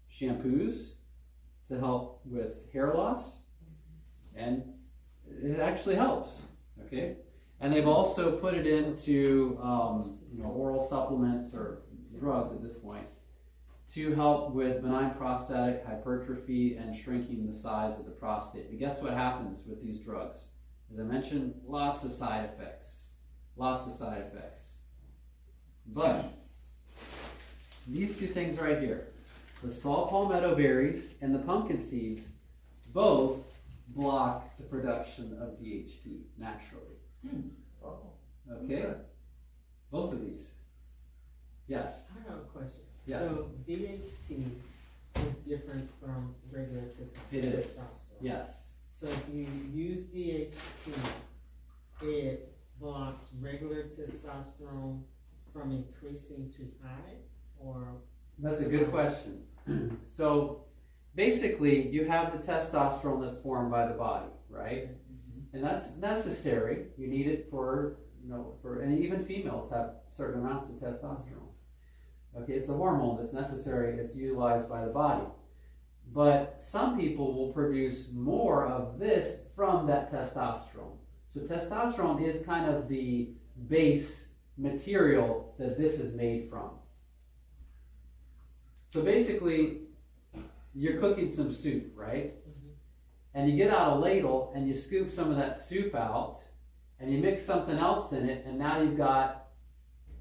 shampoos to help with hair loss, and it actually helps. Okay? And they've also put it into oral supplements or drugs at this point to help with benign prostatic hypertrophy and shrinking the size of the prostate. But guess what happens with these drugs? As I mentioned, lots of side effects. Lots of side effects. But these two things right here, the saw palmetto berries and the pumpkin seeds, both block the production of DHT naturally. Okay? Both of these. Yes. I have a question. Yes. So DHT is different from regular testosterone. It is. Yes. So if you use DHT, it blocks regular testosterone from increasing too high, or? That's a good question. So basically, you have the testosterone that's formed by the body, right? And that's necessary. You need it for, and even females have certain amounts of testosterone. Okay, it's a hormone that's necessary. It's utilized by the body. But some people will produce more of this from that testosterone. So testosterone is kind of the base material that this is made from. So basically, you're cooking some soup, right? And you get out a ladle and you scoop some of that soup out and you mix something else in it, and now you've got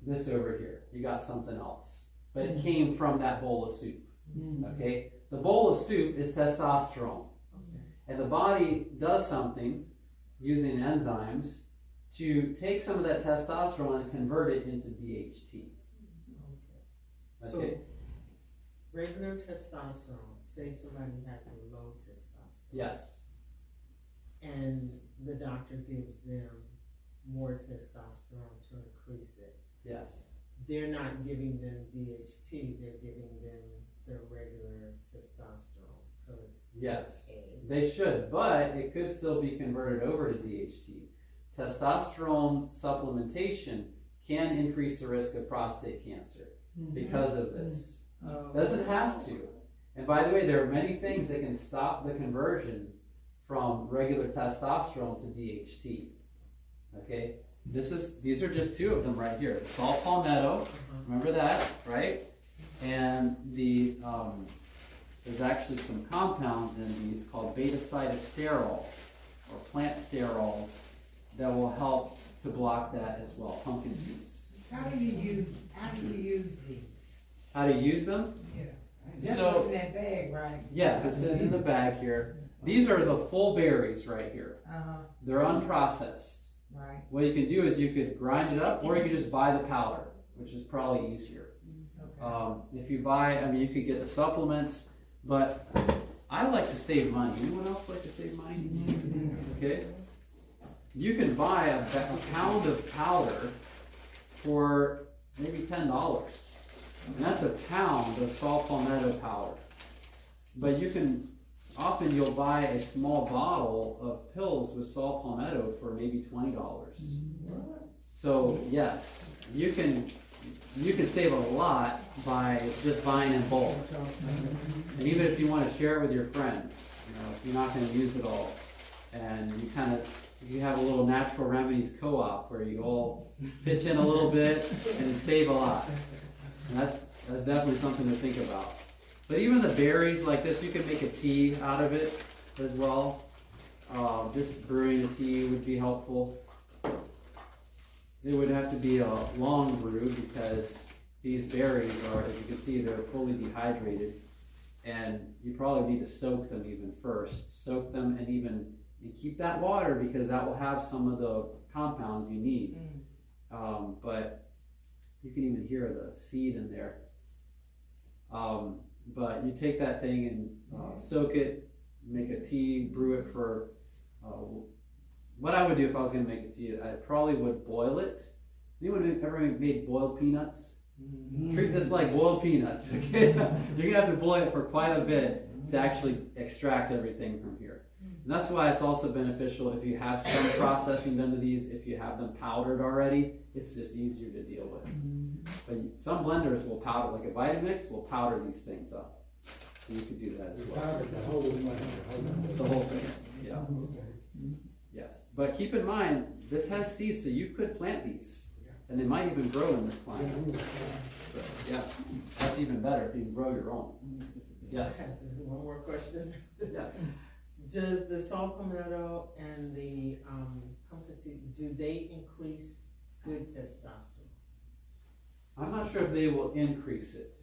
this over here. You got something else. But it came from that bowl of soup. Okay? The bowl of soup is testosterone. And the body does something using enzymes to take some of that testosterone and convert it into DHT. Okay? So regular testosterone, say somebody has a low testosterone. Yes. And the doctor gives them more testosterone to increase it. Yes. They're not giving them DHT, they're giving them their regular testosterone. So it's Yes. okay. They should, but it could still be converted over to DHT. Testosterone supplementation can increase the risk of prostate cancer because of this. Oh. Doesn't have to. And by the way, there are many things that can stop the conversion from regular testosterone to DHT. Okay? These are just two of them right here. Saw palmetto, remember that, right? And there's actually some compounds in these called beta-cytosterol or plant sterols that will help to block that as well. Pumpkin seeds. How do you use these? How to use them? Yeah. That's So- what's in that bag, right? Yes, it's in the bag here. These are the full berries right here. They're unprocessed. Right. What you can do is you could grind it up, or you could just buy the powder, which is probably easier. Okay. If you buy, I mean, you could get the supplements, but I like to save money. Anyone else like to save money? Okay. You can buy a pound of powder for maybe $10. And that's a pound of saw palmetto powder. But often you'll buy a small bottle of pills with saw palmetto for maybe $20. So yes, you can save a lot by just buying in bulk. And even if you want to share it with your friends, if you're not going to use it all, and you have a little natural remedies co-op where you all pitch in a little bit and save a lot. And that's definitely something to think about. But even the berries like this, you can make a tea out of it as well. Just brewing a tea would be helpful. It would have to be a long brew because these berries are, as you can see, they're fully dehydrated. And you probably need to soak them even first. Soak them and keep that water because that will have some of the compounds you need. But you can even hear the seed in there. But you take that thing and soak it, make a tea, brew it for, what I would do if I was going to make a tea, I probably would boil it. Anyone ever made boiled peanuts? Treat this like boiled peanuts, okay? You're going to have to boil it for quite a bit to actually extract everything from here. And that's why it's also beneficial if you have some processing done to these, if you have them powdered already, it's just easier to deal with. But some blenders will powder, like a Vitamix will powder these things up. So you could do that as well. The whole thing, yeah. Yes, but keep in mind, this has seeds, so you could plant these. And they might even grow in this climate. So, yeah, that's even better if you can grow your own. Yes. One more question. Yes. Does the saw palmetto and the pumpkin seed, do they increase good testosterone? I'm not sure if they will increase it,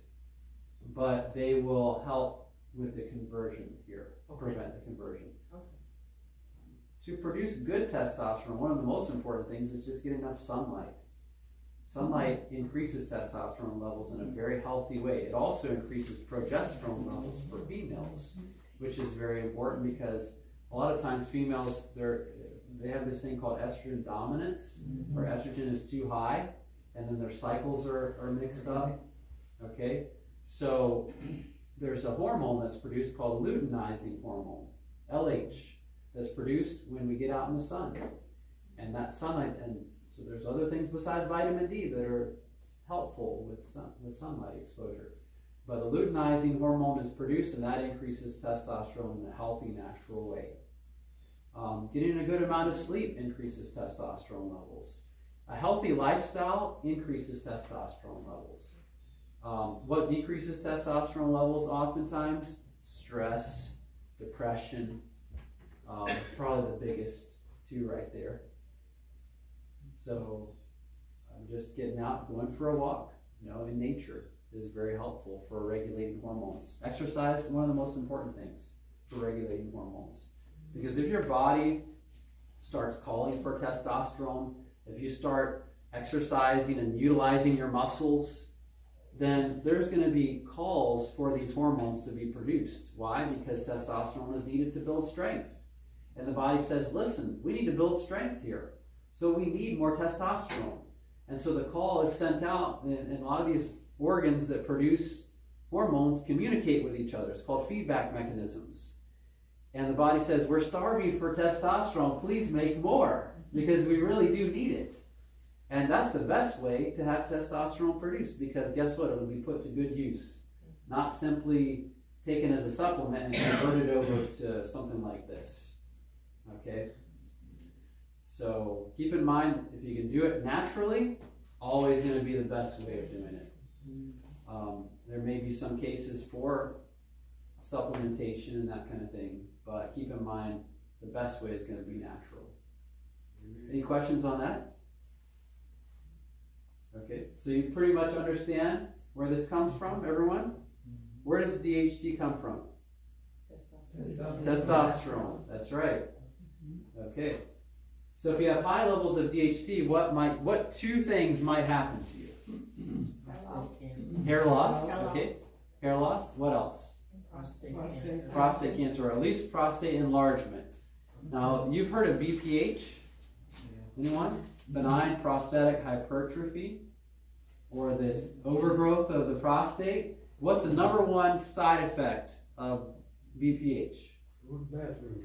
but they will help with the conversion here, prevent the conversion. Okay. To produce good testosterone, one of the most important things is just get enough sunlight. Sunlight increases testosterone levels in a very healthy way. It also increases progesterone levels for females, which is very important because a lot of times females, they have this thing called estrogen dominance, where estrogen is too high, and then their cycles are mixed up. Okay, so there's a hormone that's produced called luteinizing hormone, LH, that's produced when we get out in the sun. And that sunlight, and so there's other things besides vitamin D that are helpful with sunlight exposure. But the luteinizing hormone is produced, and that increases testosterone in a healthy, natural way. Getting a good amount of sleep increases testosterone levels. A healthy lifestyle increases testosterone levels. What decreases testosterone levels oftentimes? Stress, depression, probably the biggest two right there. So just getting out, going for a walk, in nature is very helpful for regulating hormones. Exercise is one of the most important things for regulating hormones. Because if your body starts calling for testosterone, if you start exercising and utilizing your muscles, then there's going to be calls for these hormones to be produced. Why? Because testosterone is needed to build strength. And the body says, listen, we need to build strength here. So we need more testosterone. And so the call is sent out, and a lot of these organs that produce hormones communicate with each other. It's called feedback mechanisms. And the body says, we're starving for testosterone, please make more, because we really do need it. And that's the best way to have testosterone produced, because guess what? It will be put to good use, not simply taken as a supplement and converted over to something like this. Okay? So keep in mind, if you can do it naturally, always going to be the best way of doing it. There may be some cases for supplementation and that kind of thing, but keep in mind the best way is going to be natural. Any questions on that? Okay, so you pretty much understand where this comes from, everyone? Where does DHT come from? Testosterone, that's right. Okay, so if you have high levels of DHT, what two things might happen to you? Hair loss, okay. Hair loss, what else? Prostate cancer, or at least prostate enlargement. Now, you've heard of BPH? Anyone? Benign prostatic hypertrophy, or this overgrowth of the prostate. What's the number one side effect of BPH?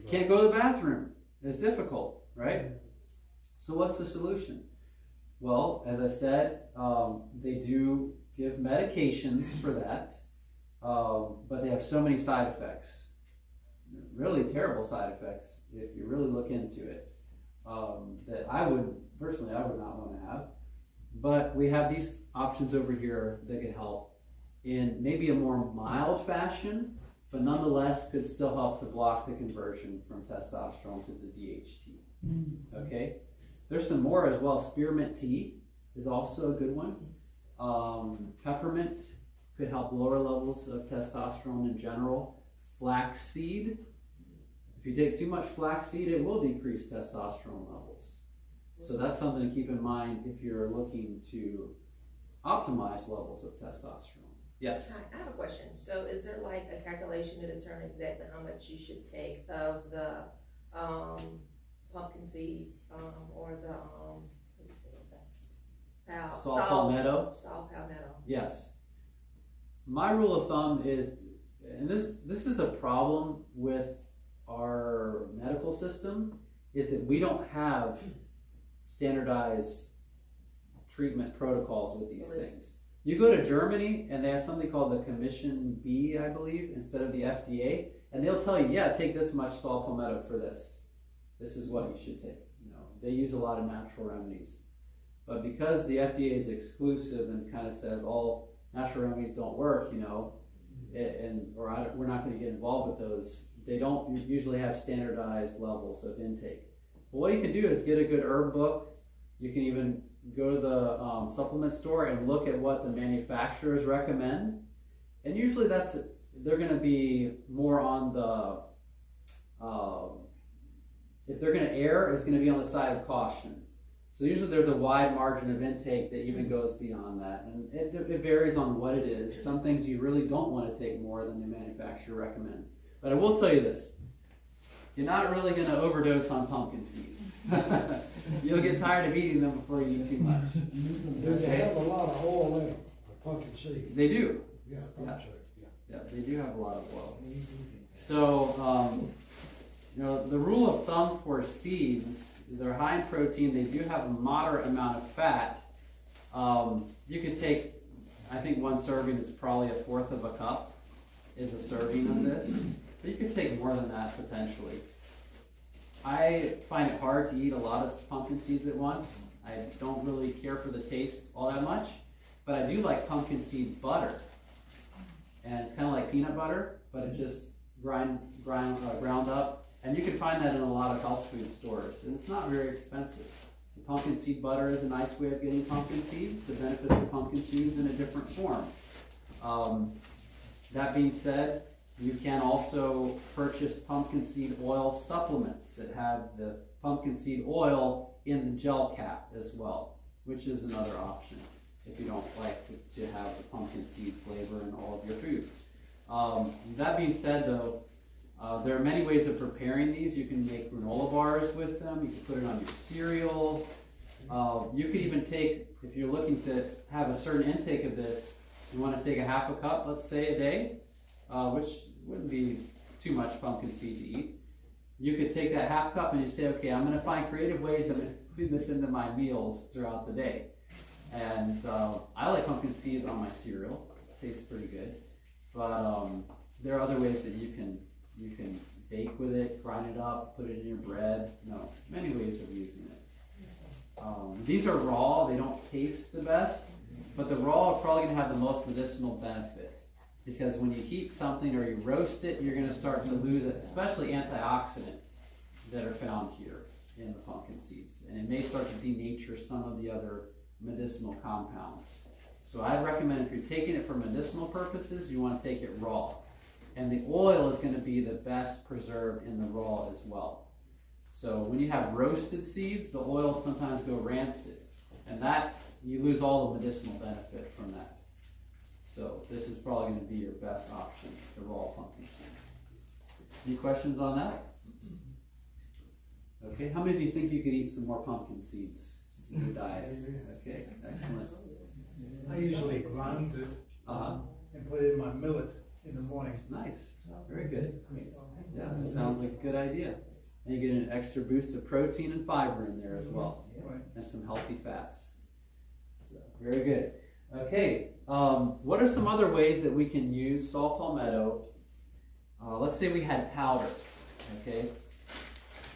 Can't go to the bathroom. It's difficult, right? So what's the solution? Well, as I said, they do give medications for that, but they have so many side effects. Really terrible side effects if you really look into it, that I would not want to have. But we have these options over here that could help in maybe a more mild fashion, but nonetheless could still help to block the conversion from testosterone to the DHT. Okay? There's some more as well. Spearmint tea is also a good one. Peppermint could help lower levels of testosterone in general. Flaxseed. If you take too much flaxseed, it will decrease testosterone levels. So that's something to keep in mind if you're looking to optimize levels of testosterone. Yes? I have a question. So is there like a calculation to determine exactly how much you should take of the pumpkin seed or the what do you say about that? Saw palmetto? Saw palmetto. Yes. My rule of thumb is, and this is a problem with our medical system, is that we don't have standardized treatment protocols with these things. You go to Germany and they have something called the Commission B, I believe, instead of the FDA, and they'll tell you, yeah, take this much saw palmetto for this. This is what you should take. You know, they use a lot of natural remedies, but because the FDA is exclusive and kind of says all natural remedies don't work, you know, we're not going to get involved with those. They don't usually have standardized levels of intake. But what you can do is get a good herb book. You can even go to the supplement store and look at what the manufacturers recommend. And usually they're going to be more on the, if they're going to err, it's going to be on the side of caution. So usually there's a wide margin of intake that even goes beyond that. And it varies on what it is. Some things you really don't want to take more than the manufacturer recommends. But I will tell you this, you're not really going to overdose on pumpkin seeds. You'll get tired of eating them before you eat too much. They have a lot of oil in them, the pumpkin seed. They do. Yeah, pumpkin seed, Yeah, they do have a lot of oil. So, you know, the rule of thumb for seeds, they're high in protein, they do have a moderate amount of fat. You could take, I think one serving is probably 1/4 of a cup is a serving of this. But you could take more than that potentially. I find it hard to eat a lot of pumpkin seeds at once. I don't really care for the taste all that much, but I do like pumpkin seed butter. And it's kind of like peanut butter, but it just ground up. And you can find that in a lot of health food stores, and it's not very expensive. So pumpkin seed butter is a nice way of getting pumpkin seeds, the benefits of pumpkin seeds in a different form. That being said, you can also purchase pumpkin seed oil supplements that have the pumpkin seed oil in the gel cap as well, which is another option if you don't like to have the pumpkin seed flavor in all of your food. That being said though, there are many ways of preparing these. You can make granola bars with them, you can put it on your cereal. You could even take, if you're looking to have a certain intake of this, you want to take a 1/2 cup, let's say, a day, which wouldn't be too much pumpkin seed to eat. You could take that 1/2 cup and you say, okay, I'm going to find creative ways of putting this into my meals throughout the day. And I like pumpkin seeds on my cereal. Tastes pretty good. But there are other ways that you can bake with it, grind it up, put it in your bread. Many ways of using it. These are raw. They don't taste the best, but the raw are probably going to have the most medicinal benefit, because when you heat something or you roast it, you're going to start to lose it, especially antioxidant that are found here in the pumpkin seeds, and it may start to denature some of the other medicinal compounds. So I recommend, if you're taking it for medicinal purposes, you want to take it raw. And the oil is going to be the best preserved in the raw as well. So when you have roasted seeds, the oils sometimes go rancid, and that, you lose all the medicinal benefit from that. So this is probably going to be your best option, the raw pumpkin seed. Any questions on that? Okay, how many of you think you could eat some more pumpkin seeds in your diet? Okay, excellent. I usually grind it and put it in my millet in the morning. Nice, very good. Yeah, that sounds like a good idea. And you get an extra boost of protein and fiber in there as well, and some healthy fats. So, very good. Okay, what are some other ways that we can use saw palmetto? Let's say we had powder, okay?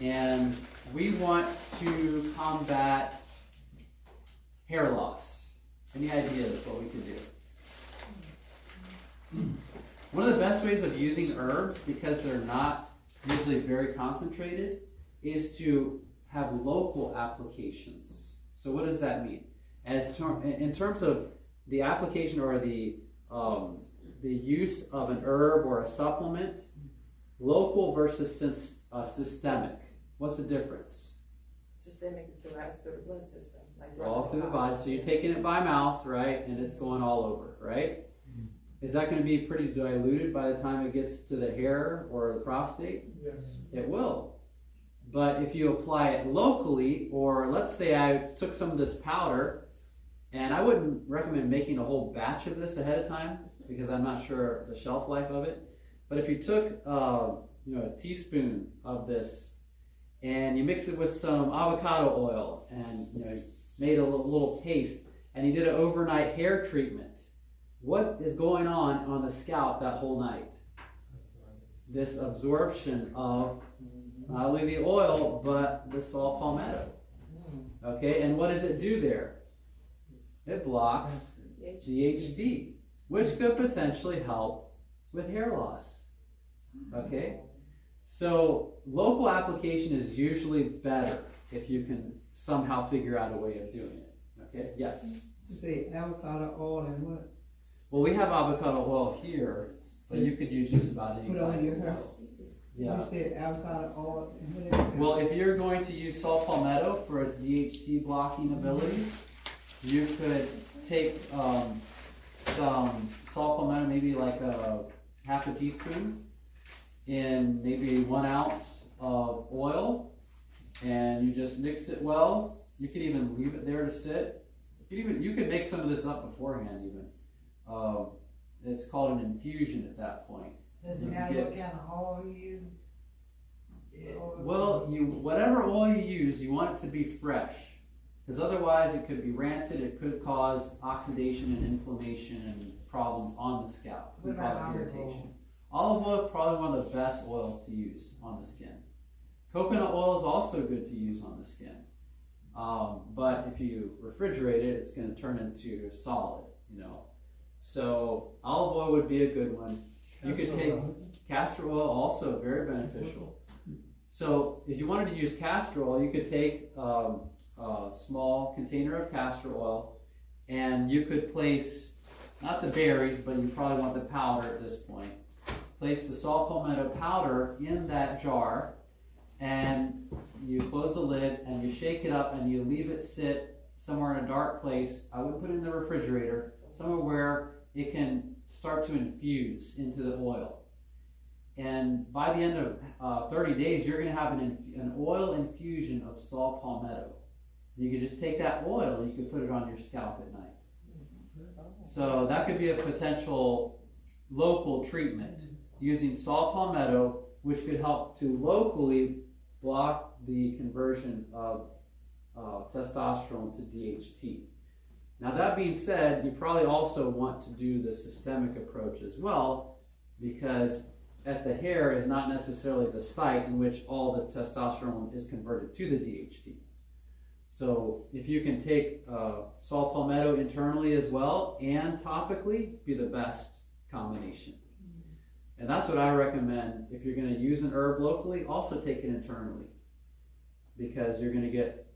And we want to combat hair loss. Any ideas what we could do? One of the best ways of using herbs, because they're not usually very concentrated, is to have local applications. So what does that mean? In terms of the application or the use of an herb or a supplement, local versus systemic. What's the difference? Systemic is directed through the blood system. All through the body. So you're taking it by mouth, right? And it's going all over, right? Is that going to be pretty diluted by the time it gets to the hair or the prostate? Yes. It will. But if you apply it locally, or let's say I took some of this powder, and I wouldn't recommend making a whole batch of this ahead of time, because I'm not sure the shelf life of it. But if you took a teaspoon of this and you mix it with some avocado oil and made a little paste, and you did an overnight hair treatment, what is going on the scalp that whole night? This absorption of not only the oil, but the saw palmetto. Okay, and what does it do there? It blocks DHT, which could potentially help with hair loss. Okay, so local application is usually better if you can somehow figure out a way of doing it. Okay, yes? You say avocado oil and what? Well, we have avocado oil here, but you could use just about any Put on kind your of hair. oil. Yeah. You said avocado oil and whatever. Well, if you're going to use saw palmetto for its DHT blocking abilities, you could take some saw palmetto, maybe like half a teaspoon, in maybe 1 ounce of oil, and you just mix it well. You could even leave it there to sit. You could make some of this up beforehand even. It's called an infusion at that point. Does it matter what kind of oil you use? Well, whatever oil you use, you want it to be fresh, because otherwise it could be rancid. It could cause oxidation and inflammation and problems on the scalp. It could What about cause olive irritation. oil? Olive oil is probably one of the best oils to use on the skin. Coconut oil is also good to use on the skin, but if you refrigerate it, it's going to turn into solid. So olive oil would be a good one. You could take castor oil, also very beneficial. So if you wanted to use castor oil, you could take a small container of castor oil, and you could place, not the berries, but you probably want the powder at this point. Place the saw palmetto powder in that jar, and you close the lid and you shake it up and you leave it sit somewhere in a dark place. I wouldn't put it in the refrigerator, somewhere where it can start to infuse into the oil. And by the end of 30 days, you're going to have an oil infusion of saw palmetto. You could just take that oil and you could put it on your scalp at night. So that could be a potential local treatment using saw palmetto, which could help to locally block the conversion of testosterone to DHT. Now that being said, you probably also want to do the systemic approach as well, because at the hair is not necessarily the site in which all the testosterone is converted to the DHT. So if you can take saw palmetto internally as well and topically, be the best combination. And that's what I recommend. If you're going to use an herb locally, also take it internally, because you're going to get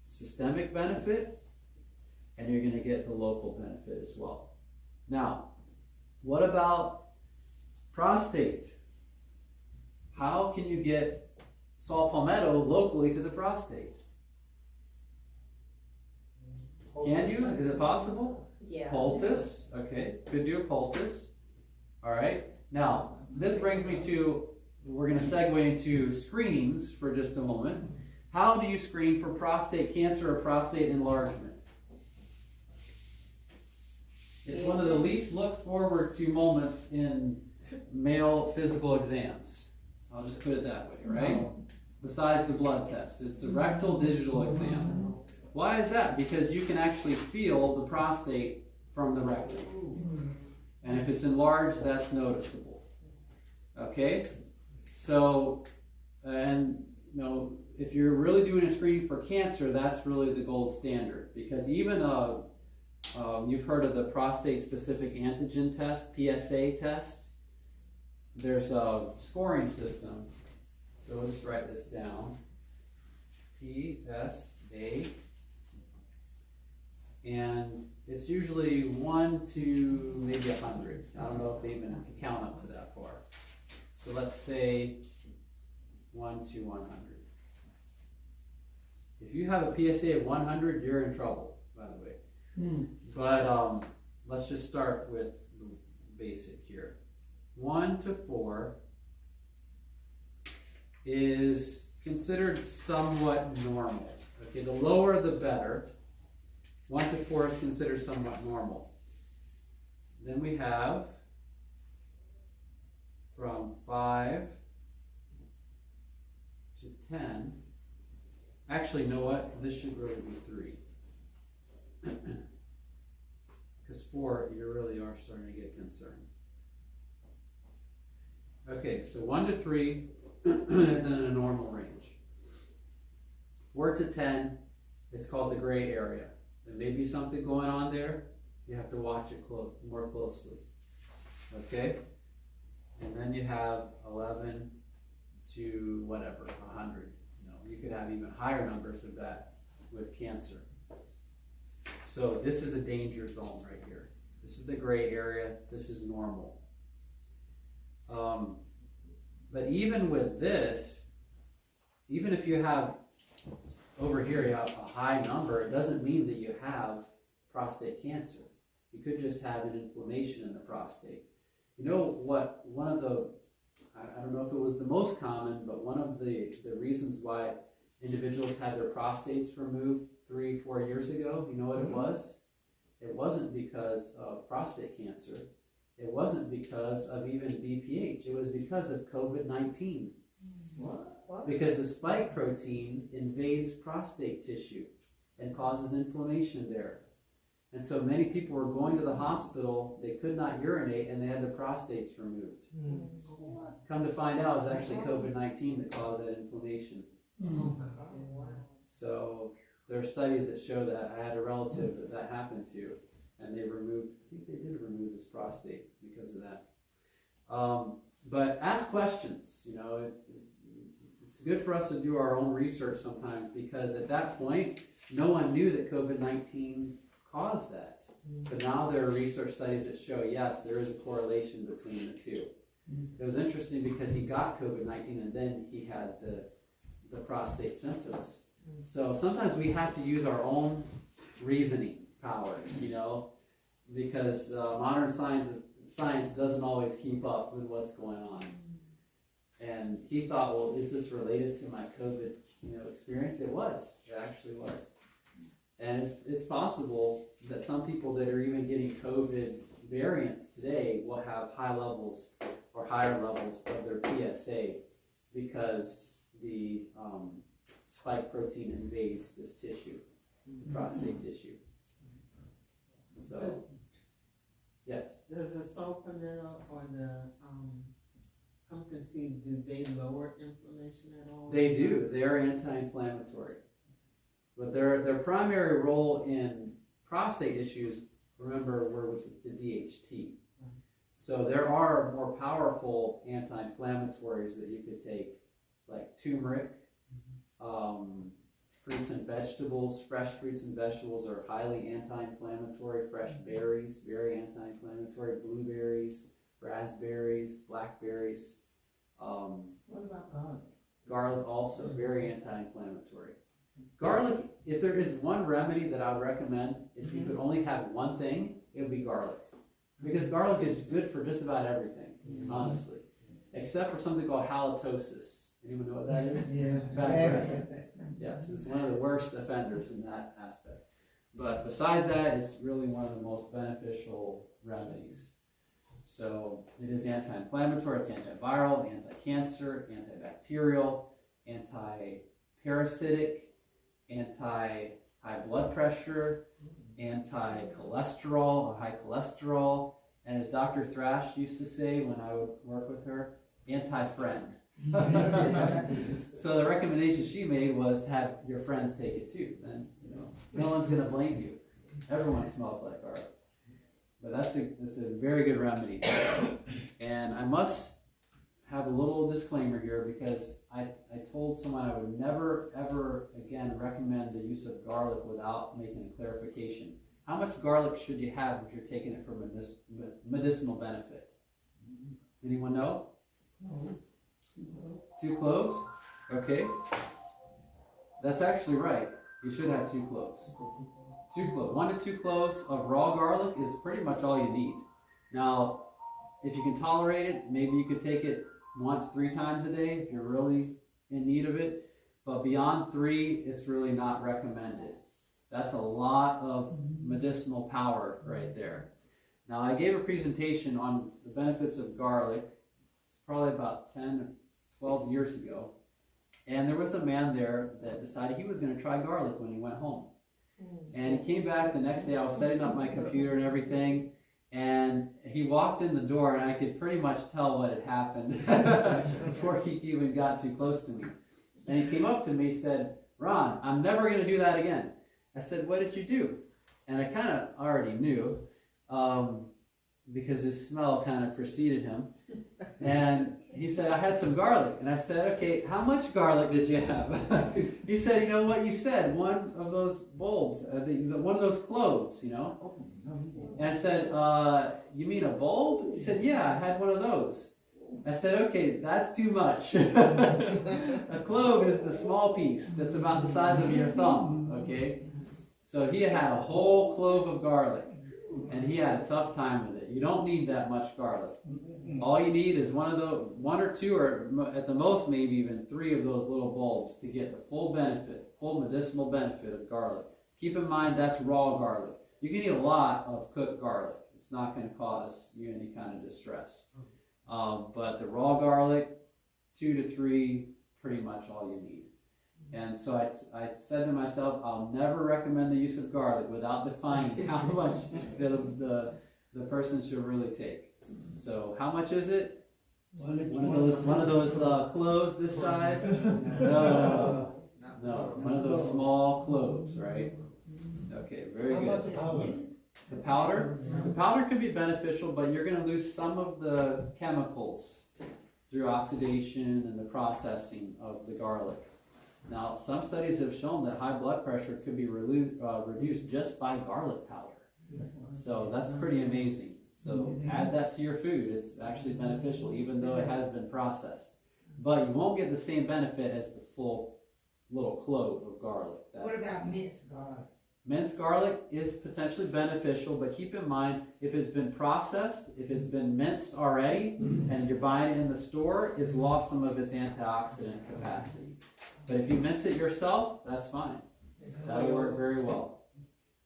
systemic benefit and you're going to get the local benefit as well. Now, what about prostate? How can you get saw palmetto locally to the prostate? Can you? Is it possible? Yeah. Poultice, okay, could do a poultice. All right, now this brings me to, we're going to segue into screenings for just a moment. How do you screen for prostate cancer or prostate enlargement? It's one of the least looked forward to moments in male physical exams. I'll just put it that way, right? Besides the blood test, it's a rectal digital exam. Why is that? Because you can actually feel the prostate from the rectum. And if it's enlarged, that's noticeable. Okay? So, and you know, if you're really doing a screening for cancer, that's really the gold standard. Because even you've heard of the prostate specific antigen test, PSA test. There's a scoring system. So we'll just write this down. PSA. And it's usually 1 to maybe 100. I don't know if they even count up to that far. So let's say 1 to 100. If you have a PSA of 100, you're in trouble, by the way. But let's just start with the basic here. 1 to 4 is considered somewhat normal. Okay, the lower the better. 1 to 4 is considered somewhat normal. Then we have from 5 to 10. Actually, you know what? This should really be 3. Because 4, you really are starting to get concerned. Okay, so 1 to 3 is in a normal range. 4 to 10 is called the gray area. There may be something going on there. You have to watch it more closely. Okay? And then you have 11 to whatever, 100. You know, you could have even higher numbers of that with cancer. So this is the danger zone right here. This is the gray area. This is normal. But even with this, even if you have over here you have a high number, it doesn't mean that you have prostate cancer. You could just have an inflammation in the prostate. You know what, one of the, I don't know if it was the most common, but one of the reasons why individuals had their prostates removed 3-4 years ago, you know what it was? It wasn't because of prostate cancer. It wasn't because of even BPH. It was because of COVID-19. What? Because the spike protein invades prostate tissue and causes inflammation there. And so many people were going to the hospital, they could not urinate, and they had their prostates removed. Come to find out, it was actually COVID-19 that caused that inflammation. So there are studies that show that. I had a relative that happened to, and they removed, I think they did remove his prostate because of that. But ask questions, you know, it's good for us to do our own research sometimes, because at that point, no one knew that COVID-19 caused that. But now there are research studies that show, yes, there is a correlation between the two. It was interesting because he got COVID-19 and then he had the prostate symptoms. So sometimes we have to use our own reasoning powers, you know, because modern science doesn't always keep up with what's going on. And he thought, well, is this related to my COVID, experience? It was. It actually was. And it's possible that some people that are even getting COVID variants today will have high levels or higher levels of their PSA because the spike protein invades this tissue, the prostate tissue. So, yes. Does the sulfonil or the pumpkin seed, do they lower inflammation at all? They do. They are anti-inflammatory. But their primary role in prostate issues, remember, were with the DHT. So there are more powerful anti-inflammatories that you could take, like turmeric, fruits and vegetables. Fresh fruits and vegetables are highly anti-inflammatory. Fresh berries, very anti-inflammatory. Blueberries, raspberries, blackberries. What about garlic? Garlic also, very anti-inflammatory. Garlic, if there is one remedy that I would recommend, if you could only have one thing, it would be garlic. Because garlic is good for just about everything, honestly. Except for something called halitosis. Anyone know what that is? Yeah. Bad breath. Yes, it's one of the worst offenders in that aspect. But besides that, it's really one of the most beneficial remedies. So it is anti-inflammatory, it's antiviral, anti-cancer, antibacterial, anti-parasitic, anti-high blood pressure, anti-cholesterol or high cholesterol, and as Dr. Thrash used to say when I would work with her, anti-friend. So the recommendation she made was to have your friends take it too. Then, you know, no one's going to blame you. Everyone smells like garlic. But that's a very good remedy. And I must have a little disclaimer here because I told someone I would never, ever again recommend the use of garlic without making a clarification. How much garlic should you have if you're taking it for medicinal benefit? Anyone know? No. 2 cloves? Okay. That's actually right. You should have 2 cloves. 2 cloves. 1 to 2 cloves of raw garlic is pretty much all you need. Now, if you can tolerate it, maybe you could take it once, 3 times a day if you're really in need of it. But beyond 3, it's really not recommended. That's a lot of medicinal power right there. Now, I gave a presentation on the benefits of garlic. It's probably about 10 or 12 years ago. And there was a man there that decided he was going to try garlic when he went home. And he came back the next day. I was setting up my computer and everything. And he walked in the door, and I could pretty much tell what had happened before he even got too close to me. And he came up to me and said, "Ron, I'm never going to do that again." I said, "What did you do?" And I kind of already knew because his smell kind of preceded him. And he said, "I had some garlic." And I said, "Okay, how much garlic did you have?" He said, "You know what you said, one of those bulbs, one of those cloves, you know." And I said, "You mean a bulb?" He said, "Yeah, I had one of those." I said, "Okay, that's too much." A clove is the small piece that's about the size of your thumb, okay? So he had a whole clove of garlic, and he had a tough time with it. You don't need that much garlic. All you need is one or 2, or at the most maybe even 3 of those little bulbs to get the full benefit, full medicinal benefit of garlic. Keep in mind that's raw garlic. You can eat a lot of cooked garlic. It's not going to cause you any kind of distress. But the raw garlic, 2 to 3, pretty much all you need. And so I said to myself, I'll never recommend the use of garlic without defining how much the person should really take. So how much is it? One of those cloves this size? No. One of those small cloves, right? Okay, very good. The powder? The powder could be beneficial, but you're going to lose some of the chemicals through oxidation and the processing of the garlic. Now, some studies have shown that high blood pressure could be reduced just by garlic powder. So that's pretty amazing. So add that to your food. It's actually beneficial, even though it has been processed. But you won't get the same benefit as the full little clove of garlic. What about minced garlic? Minced garlic is potentially beneficial, but keep in mind, if it's been processed, if it's been minced already, and you're buying it in the store, it's lost some of its antioxidant capacity. But if you mince it yourself, that's fine. That'll work very well.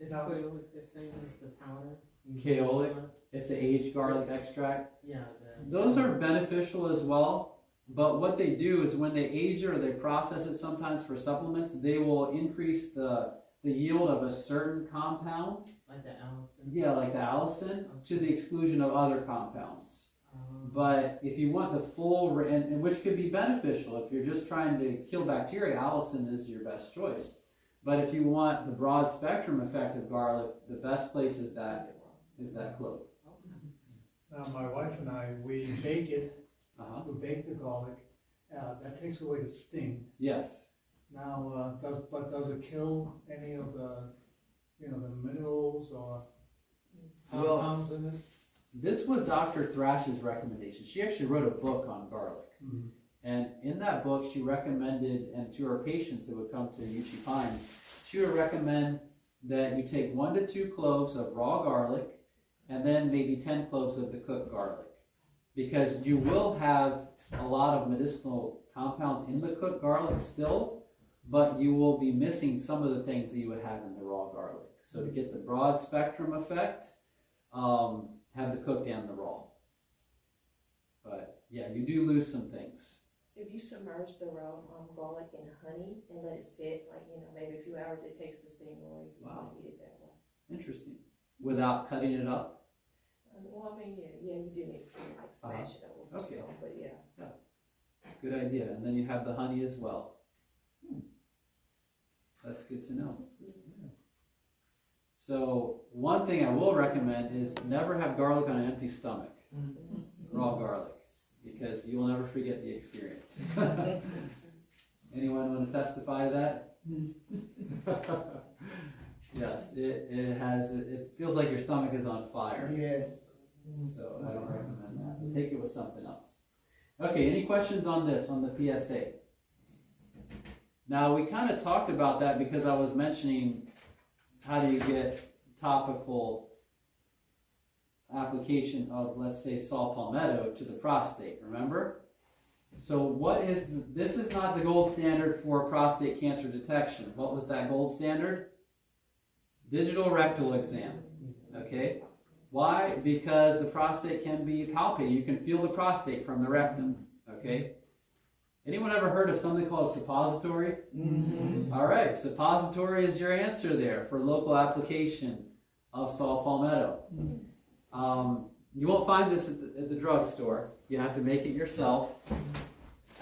Is kaolic the same as the powder? Kaolic, it's an aged garlic extract. Yeah. Those are beneficial as well. But what they do is when they age it or they process it sometimes for supplements, they will increase the yield of a certain compound. Like the Allison? Yeah, like the allicin, to the exclusion of other compounds. But if you want the full, and which could be beneficial, if you're just trying to kill bacteria, allicin is your best choice. But if you want the broad spectrum effect of garlic, the best place is that clove. Now, my wife and I, we bake it, Uh-huh. we bake the garlic, that takes away the sting. Yes. Now, does it kill any of the, the minerals or Well, compounds in it? this was Dr. Thrash's recommendation. She actually wrote a book on garlic. Mhm. And in that book, she recommended, and to her patients that would come to Uchi Pines, she would recommend that you take 1 to 2 cloves of raw garlic and then maybe 10 cloves of the cooked garlic. Because you will have a lot of medicinal compounds in the cooked garlic still, but you will be missing some of the things that you would have in the raw garlic. So to get the broad spectrum effect, have the cooked and the raw. But yeah, you do lose some things. If you submerge the raw garlic in honey and let it sit, like, maybe a few hours, it takes the sting away if you want to eat it that way. Interesting. Without cutting it up? Well, I mean, yeah, you do need to like smash it over for Okay. stone, but yeah. Good idea. And then you have the honey as well. That's good to know. So one thing I will recommend is never have garlic on an empty stomach. Raw garlic. Because you will never forget the experience. Anyone want to testify to that? Yes, it feels like your stomach is on fire. Yes. So I don't recommend that. Take it with something else. Okay, any questions on this, on the PSA? Now, we kind of talked about that because I was mentioning how do you get topical application of, let's say, saw palmetto to the prostate, remember? So this is not the gold standard for prostate cancer detection. What was that gold standard? Digital rectal exam, okay? Why? Because the prostate can be palpated. You can feel the prostate from the rectum, okay? Anyone ever heard of something called a suppository? Mm-hmm. All right, suppository is your answer there for local application of saw palmetto. You won't find this at the drugstore. You have to make it yourself.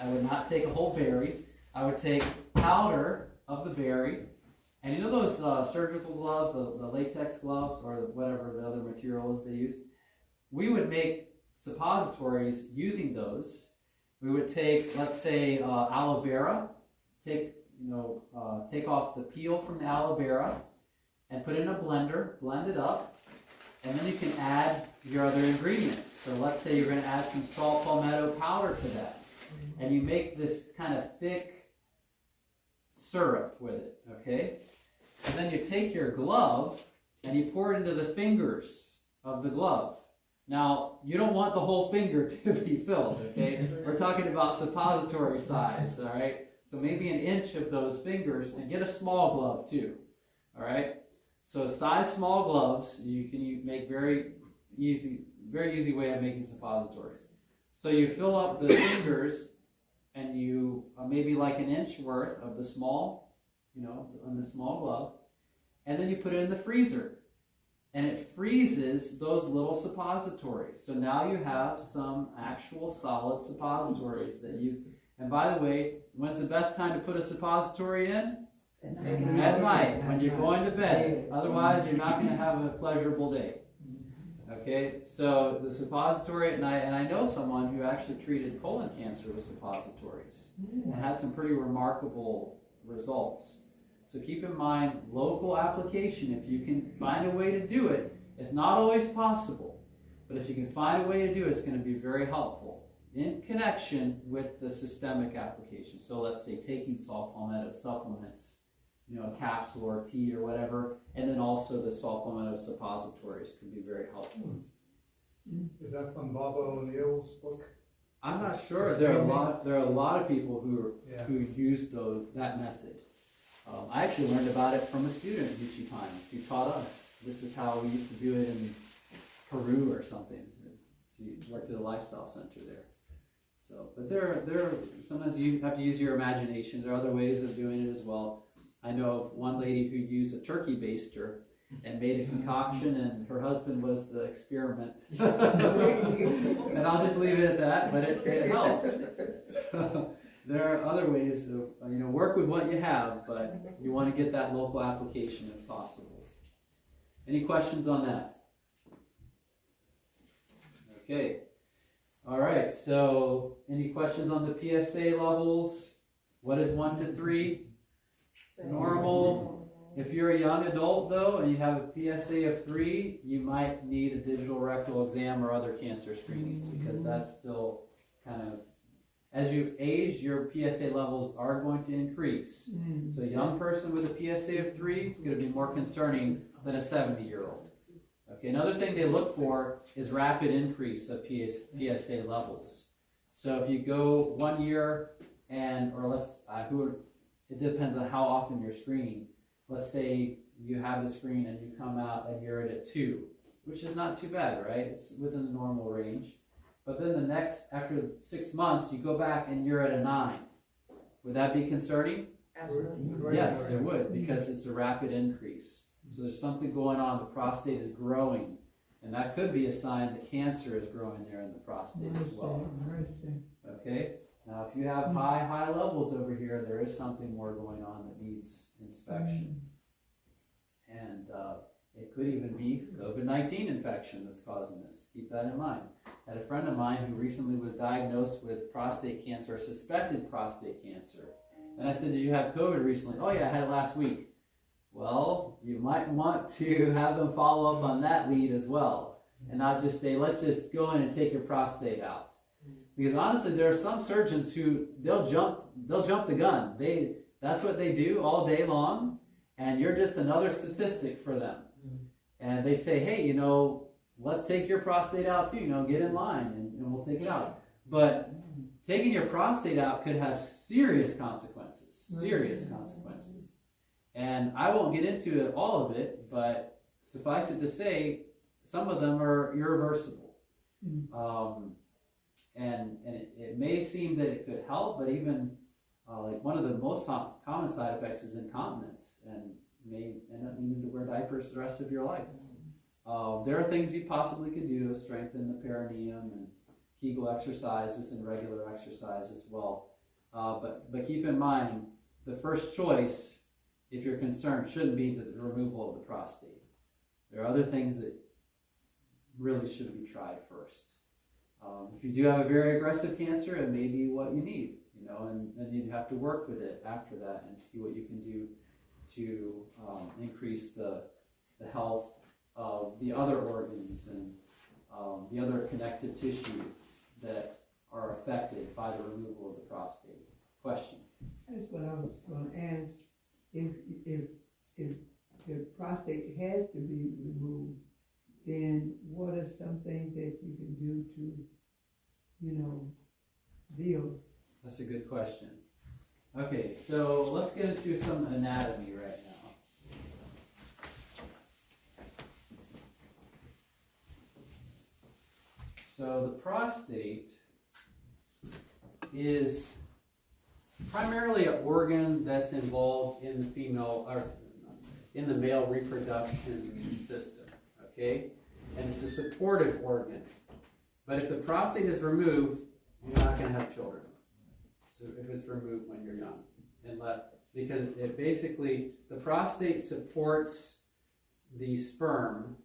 I would not take a whole berry. I would take powder of the berry. And you know those surgical gloves, the latex gloves, or whatever the other material is they use? We would make suppositories using those. We would take, let's say, aloe vera, take off the peel from the aloe vera, and put it in a blender, blend it up, and then you can add your other ingredients. So let's say you're going to add some saw palmetto powder to that, and you make this kind of thick syrup with it, okay? And then you take your glove and you pour it into the fingers of the glove. Now, you don't want the whole finger to be filled, okay? We're talking about suppository size, all right? So maybe an inch of those fingers, and get a small glove too, all right? So size small gloves, you can make very easy way of making suppositories. So you fill up the fingers, and you maybe like an inch worth of the small, on the small glove, and then you put it in the freezer. And it freezes those little suppositories. So now you have some actual solid suppositories and by the way, when's the best time to put a suppository in? At night, when you're going to bed. Otherwise, you're not going to have a pleasurable day. Okay, so the suppository at night, and I know someone who actually treated colon cancer with suppositories and had some pretty remarkable results. So keep in mind, local application, if you can find a way to do it, it's not always possible, but if you can find a way to do it, it's going to be very helpful in connection with the systemic application. So let's say taking saw palmetto supplements, a capsule or tea or whatever, and then also the saw palmetto suppositories can be very helpful. Is that from Barbara O'Neill's book? I'm not sure. There are a lot of people who use that method. I actually learned about it from a student at Uchi Pines who taught us. This is how we used to do it in Peru or something. So you worked at a lifestyle center there. So, but there sometimes you have to use your imagination. There are other ways of doing it as well. I know of one lady who used a turkey baster and made a concoction, and her husband was the experiment. And I'll just leave it at that, but it helps. There are other ways of, work with what you have, but you want to get that local application if possible. Any questions on that? Okay. All right, so any questions on the PSA levels? What is 1 to 3? Normal. If you're a young adult, though, and you have a PSA of 3, you might need a digital rectal exam or other cancer screenings, because that's still kind of, as you age, your PSA levels are going to increase. So a young person with a PSA of 3 is going to be more concerning than a 70-year-old. Okay, another thing they look for is rapid increase of PSA levels. So if you go 1 year and, or it depends on how often you're screening. Let's say you have the screen and you come out and you're at a 2, which is not too bad, right? It's within the normal range. But then after 6 months, you go back and you're at a 9. Would that be concerning? Absolutely. Yes, it would, because it's a rapid increase. So there's something going on. The prostate is growing, and that could be a sign that cancer is growing there in the prostate as well. Okay. Now, if you have high levels over here, there is something more going on that needs inspection. And it could even be COVID-19 infection that's causing this. Keep that in mind. I had a friend of mine who recently was diagnosed with prostate cancer, or suspected prostate cancer. And I said, did you have COVID recently? Oh yeah, I had it last week. Well, you might want to have them follow up on that lead as well. And not just say, let's just go in and take your prostate out. Because honestly, there are some surgeons who they'll jump the gun. That's what they do all day long, and you're just another statistic for them. And they say, hey, let's take your prostate out too. Get in line, and we'll take it out. But taking your prostate out could have serious consequences. Serious consequences. And I won't get into all of it, but suffice it to say, some of them are irreversible. And it may seem that it could help, but even like one of the most common side effects is incontinence, and may end up needing to wear diapers the rest of your life. There are things you possibly could do to strengthen the perineum, and Kegel exercises and regular exercise as well. But keep in mind, the first choice, if you're concerned, shouldn't be the removal of the prostate. There are other things that really should be tried first. If you do have a very aggressive cancer, it may be what you need, and then you'd have to work with it after that and see what you can do to increase the health of the other organs and the other connective tissue that are affected by the removal of the prostate. Question? That's what I was going to ask. If the prostate has to be removed, then what are some things that you can do to, deal? That's a good question. Okay, so let's get into some anatomy right now. So the prostate is primarily an organ that's involved in the female, or in the male reproduction system, okay? And it's a supportive organ. But if the prostate is removed, you're not going to have children. So if it's removed when you're young. Because it basically, the prostate supports the sperm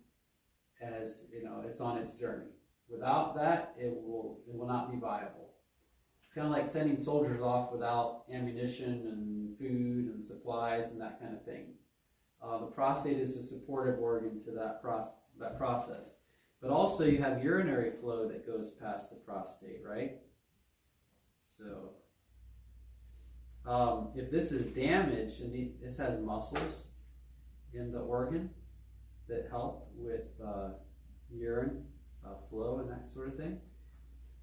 as, it's on its journey. Without that, it will not be viable. It's kind of like sending soldiers off without ammunition and food and supplies and that kind of thing. The prostate is a supportive organ to that process. But also you have urinary flow that goes past the prostate, right? So if this is damaged, and this has muscles in the organ that help with urine flow and that sort of thing.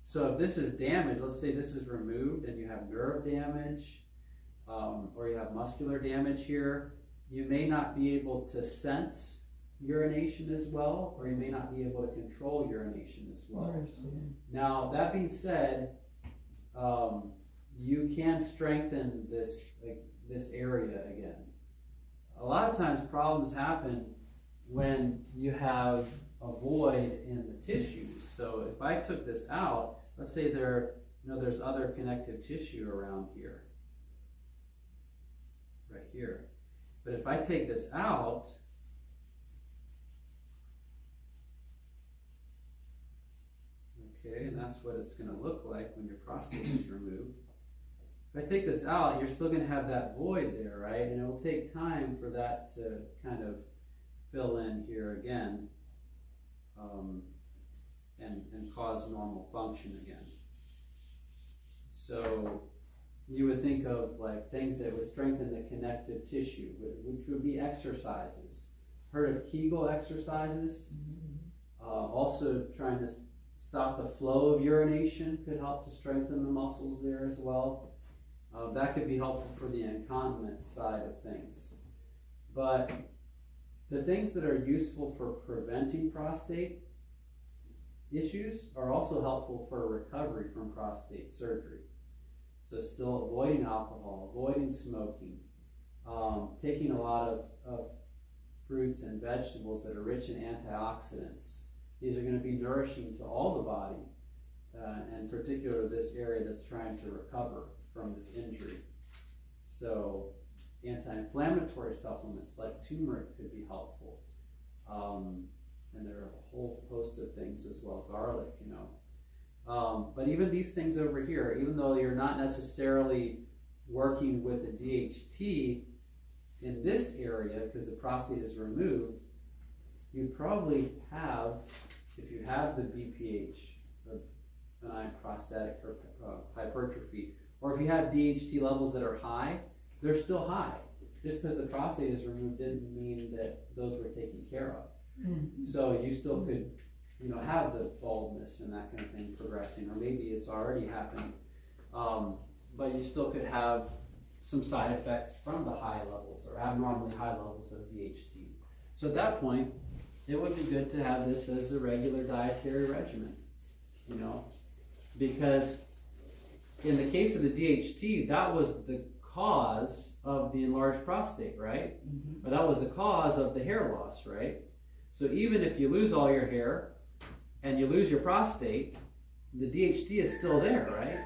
So if this is damaged, let's say this is removed and you have nerve damage or you have muscular damage here, you may not be able to sense urination as well, or you may not be able to control urination as well. Now, that being said, you can strengthen this, like, this area again. A lot of times problems happen when you have a void in the tissues. So if I took this out, let's say there's other connective tissue around here, right here. But if I take this out, okay, and that's what it's going to look like when your prostate is removed. If I take this out, you're still going to have that void there, right? And it will take time for that to kind of fill in here again, and cause normal function again. So you would think of like things that would strengthen the connective tissue, which would be exercises. Heard of Kegel exercises? Also trying to stop the flow of urination could help to strengthen the muscles there as well. That could be helpful for the incontinence side of things. But the things that are useful for preventing prostate issues are also helpful for recovery from prostate surgery. So still avoiding alcohol, avoiding smoking, taking a lot of fruits and vegetables that are rich in antioxidants. These are going to be nourishing to all the body, and particularly this area that's trying to recover from this injury. So anti-inflammatory supplements like turmeric could be helpful. And there are a whole host of things as well, garlic, but even these things over here, even though you're not necessarily working with a DHT in this area because the prostate is removed, you probably have, if you have the BPH, or benign prostatic hypertrophy, or if you have DHT levels that are high, they're still high. Just because the prostate is removed didn't mean that those were taken care of. So you still could, have the baldness and that kind of thing progressing, or maybe it's already happening. But you still could have some side effects from the high levels or abnormally high levels of DHT. So at that point, it would be good to have this as a regular dietary regimen, because in the case of the DHT, that was the cause of the enlarged prostate, right? Or that was the cause of the hair loss, right? So even if you lose all your hair and you lose your prostate, the DHT is still there, right?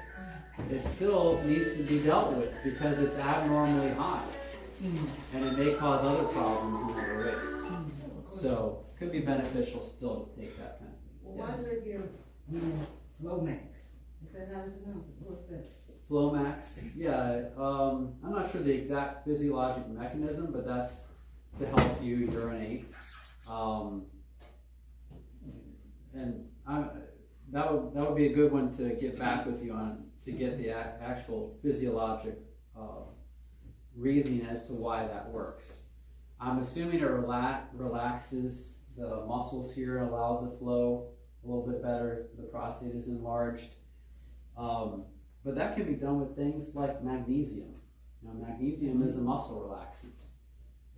It still needs to be dealt with because it's abnormally high, and it may cause other problems in other ways. So it could be beneficial still to take that kind of thing. Well, why do they give Flomax? Is that how it's pronounced? What's that? Flomax, yeah. I'm not sure the exact physiologic mechanism, but that's to help you urinate. That would be a good one to get back with you on, to get the actual physiologic reasoning as to why that works. I'm assuming it relaxes the muscles here, allows the flow a little bit better. The prostate is enlarged. But that can be done with things like magnesium. Magnesium is a muscle relaxant.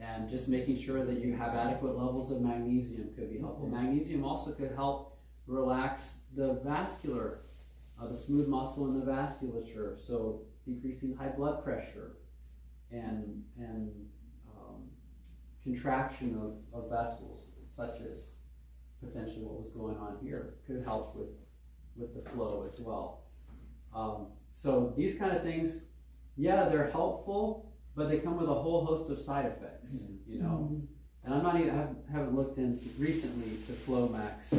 And just making sure that you have adequate levels of magnesium could be helpful. Magnesium also could help relax the vascular, the smooth muscle in the vasculature, so decreasing high blood pressure and contraction of vessels, such as potentially what was going on here, could help with the flow as well. So these kind of things, yeah, they're helpful, but they come with a whole host of side effects, And I'm not even, haven't looked in recently to Flomax,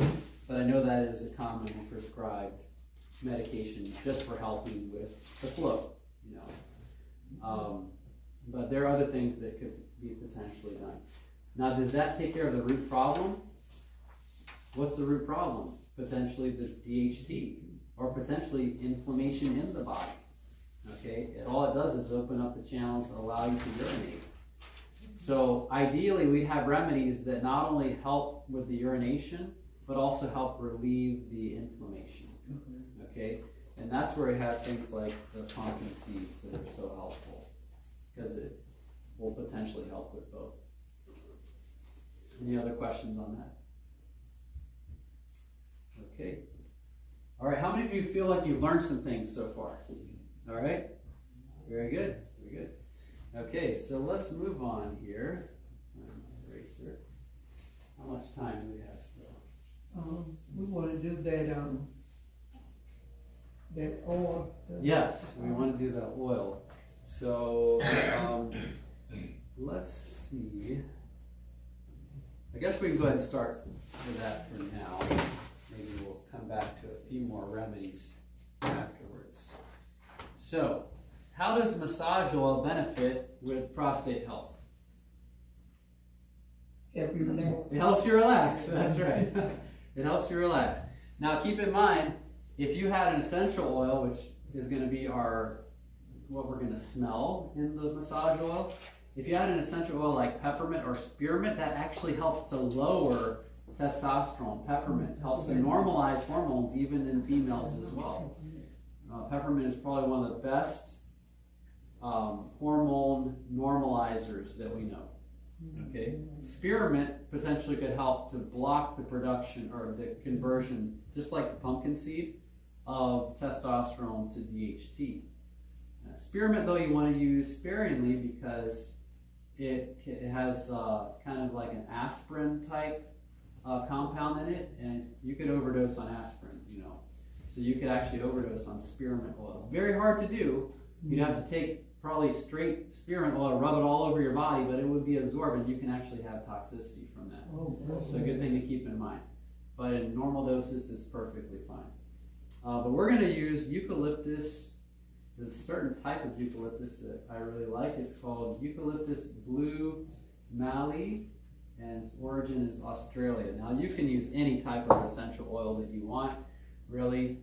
but I know that is a commonly prescribed medication just for helping with the flow, But there are other things that could be potentially done. Now, does that take care of the root problem? What's the root problem? Potentially the DHT, or potentially inflammation in the body. Okay, all it does is open up the channels that allow you to urinate. So ideally, we'd have remedies that not only help with the urination, but also help relieve the inflammation. Okay, and that's where we have things like the pumpkin seeds that are so helpful, because it will potentially help with both. Any other questions on that? Okay. All right, how many of you feel like you've learned some things so far? All right, very good, very good. Okay, so let's move on here. Eraser. How much time do we have still? We wanna do that oil. Yes, we want to do that oil. So let's see. I guess we can go ahead and start with that for now. Maybe we'll come back to a few more remedies afterwards. So, how does massage oil benefit with prostate health? Help you relax. It helps you relax, that's right. It helps you relax. Now keep in mind, if you had an essential oil, which is going to be what we're going to smell in the massage oil, if you had an essential oil like peppermint or spearmint, that actually helps to lower testosterone. Peppermint helps to normalize hormones even in females as well. Peppermint is probably one of the best hormone normalizers that we know. Okay, spearmint potentially could help to block the production or the conversion, just like the pumpkin seed, of testosterone to DHT. Spearmint, though, you want to use sparingly because it has kind of like an aspirin type compound in it, and you could overdose on aspirin, you know. So you could actually overdose on spearmint oil. Very hard to do. You'd have to take probably straight spearmint oil, rub it all over your body, but it would be absorbed, and you can actually have toxicity from that. So a good thing to keep in mind. But in normal doses, it's perfectly fine. But we're going to use eucalyptus. There's a certain type of eucalyptus that I really like. It's called Eucalyptus blue mallee, and its origin is Australia. Now you can use any type of essential oil that you want, really,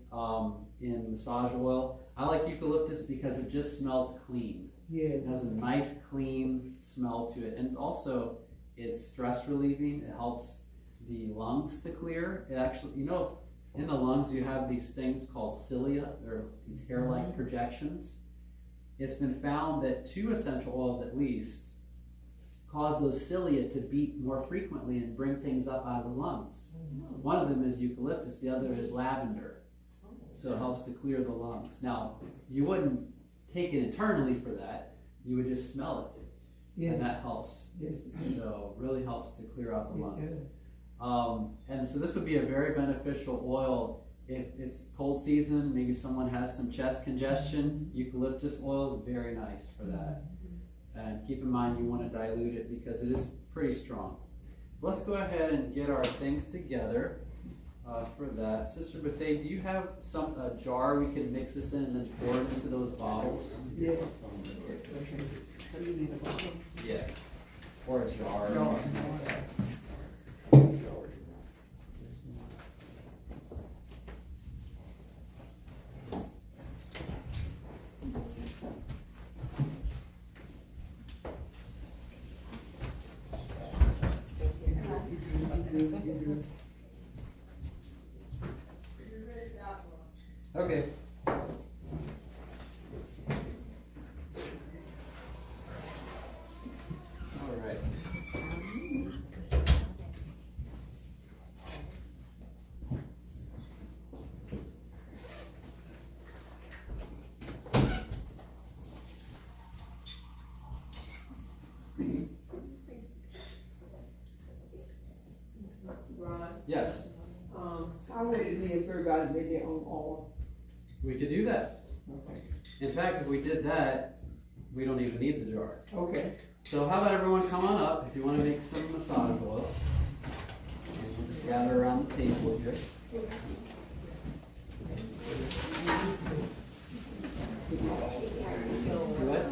in massage oil. I like eucalyptus because it just smells clean. Yeah. It has a nice, clean smell to it, and also it's stress relieving. It helps the lungs to clear. It actually, you know, in the lungs you have these things called cilia. They're these hair-like projections. It's been found that 2 essential oils at least cause those cilia to beat more frequently and bring things up out of the lungs. One of them is eucalyptus, the other is lavender. So it helps to clear the lungs. Now, you wouldn't take it internally for that. You would just smell it. Yeah. And that helps. Yes. So it really helps to clear out the lungs. And so this would be a very beneficial oil if it's cold season, maybe someone has some chest congestion. Eucalyptus oil is very nice for that. And keep in mind you want to dilute it because it is pretty strong. Let's go ahead and get our things together for that. Sister Bethay, do you have a jar we can mix this in and then pour it into those bottles? Yeah. Yeah. Or a jar. Okay. All right. Ron? Yes. How would it be if everybody did their own oil? We could do that. Okay. In fact, if we did that, we don't even need the jar. Okay. So how about everyone come on up if you want to make some massage oil. And we'll just gather around the table here. What?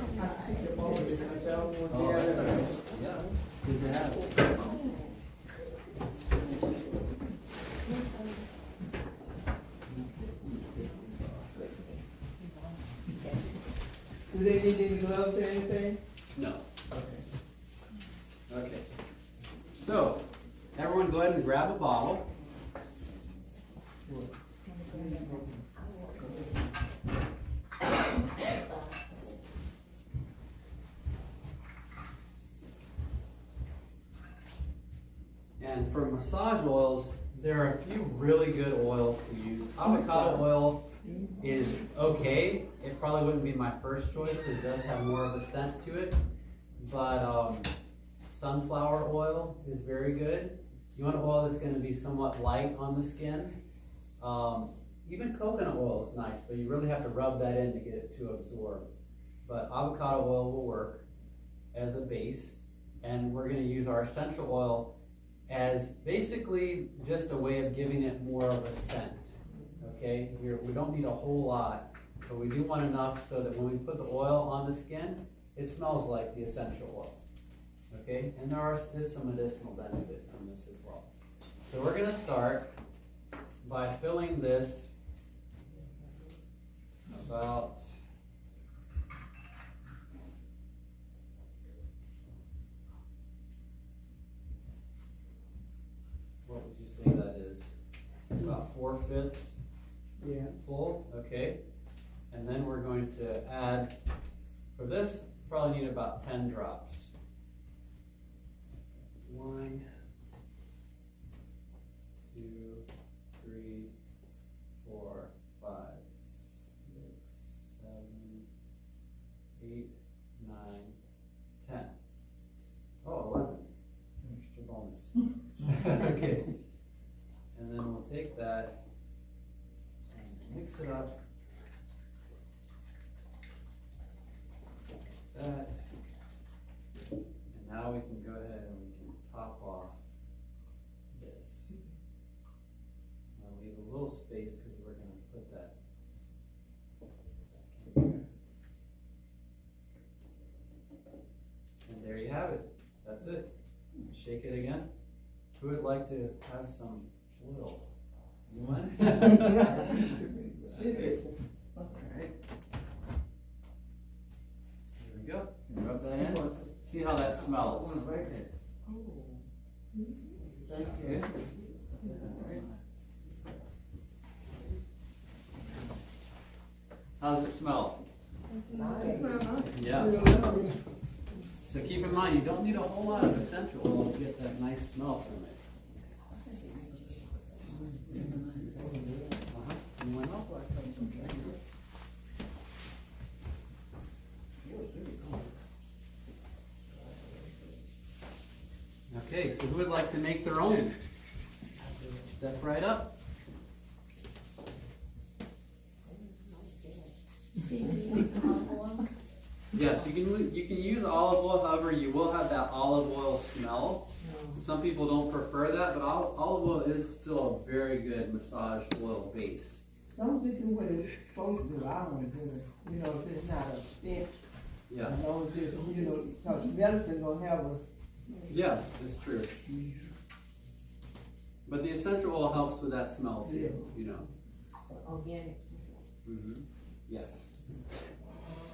Oh, that's all right. Yeah, good to have. Do they need any gloves or anything? No. Okay. Okay. So, everyone go ahead and grab a bottle. And for massage oils, there are a few really good oils to use. Avocado oil is okay. It probably wouldn't be my first choice because it does have more of a scent to it. But sunflower oil is very good. You want an oil that's going to be somewhat light on the skin. Even coconut oil is nice, but you really have to rub that in to get it to absorb. But avocado oil will work as a base. And we're going to use our essential oil as basically just a way of giving it more of a scent. Okay, we don't need a whole lot, but we do want enough so that when we put the oil on the skin, it smells like the essential oil. Okay, and is some medicinal benefit from this as well. So we're going to start by filling this about what would you say that is? About 4/5 full, okay. And then we're going to add, for this, probably need about 10 drops. 1, 2, 3, 4, 5, 6, 7, 8, 9, 10. Oh, 11. Extra bonus. Okay. And then we'll take that and mix it up. Like that. And now we can go ahead and we can top off this. I'll leave a little space because we're going to put that back in here. And there you have it. That's it. Shake it again. Who would like to have some oil? Anyone? Okay. All right. Here we go. Rub that in. See how that smells. Okay. All right. How's it smell? Yeah. So keep in mind, you don't need a whole lot of essential oil to get that nice smell from it. Anyone else? Okay, so who would like to make their own? Step right up. Yes, you can use olive oil. However, you will have that olive oil smell. Some people don't prefer that, but olive oil is still a very good massage oil base. As long as it do what it's supposed to do, I don't do it. You know, if it's not a stench. Yeah. As long as it's, you know, because medicine gonna have a. Yeah, that's true. But the essential oil helps with that smell too, you know. Organic. Mm-hmm. Yes.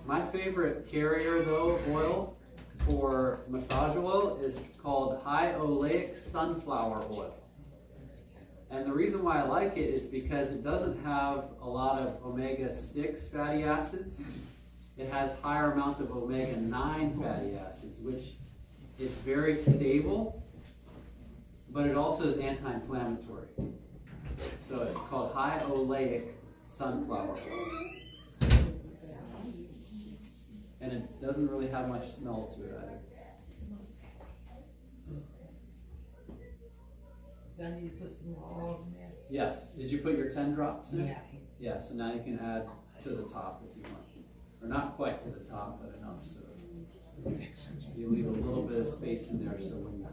My favorite carrier though, oil for massage oil is called high oleic sunflower oil. And the reason why I like it is because it doesn't have a lot of omega-6 fatty acids. It has higher amounts of omega-9 fatty acids, which is very stable, but it also is anti-inflammatory. So it's called high oleic sunflower oil. And it doesn't really have much smell to it either. Do I need to put some more oil in there? Yes. Did you put your 10 drops in? Yeah. Yeah, so now you can add to the top if you want. Or not quite to the top, but enough so you leave a little bit of space in there so when you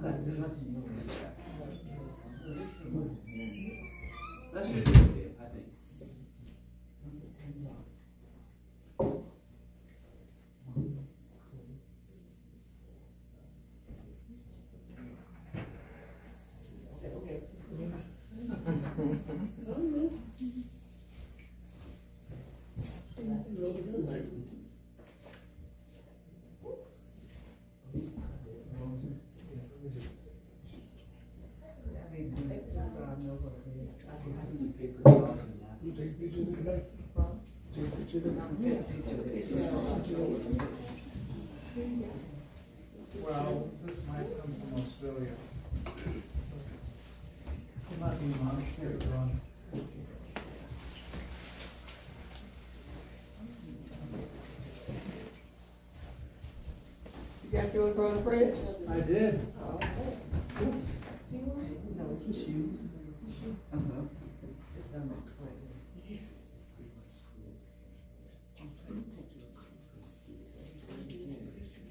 that should be okay, I think. Paper towels and napkins. Well, this might come from Australia. Might be mine. Here we go. You got yours on the fridge? I did.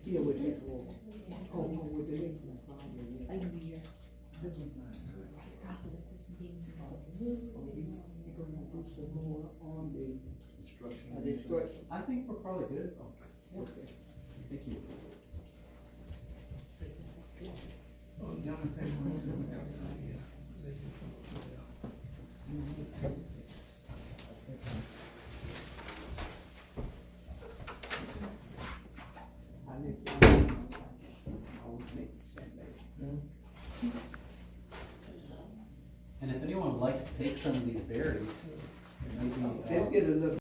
Yeah, with that wall. Oh, no, with the link. On the instruction. I think we're probably good. Okay. Thank you. And if anyone would like to take some of these berries, maybe. Let's get a little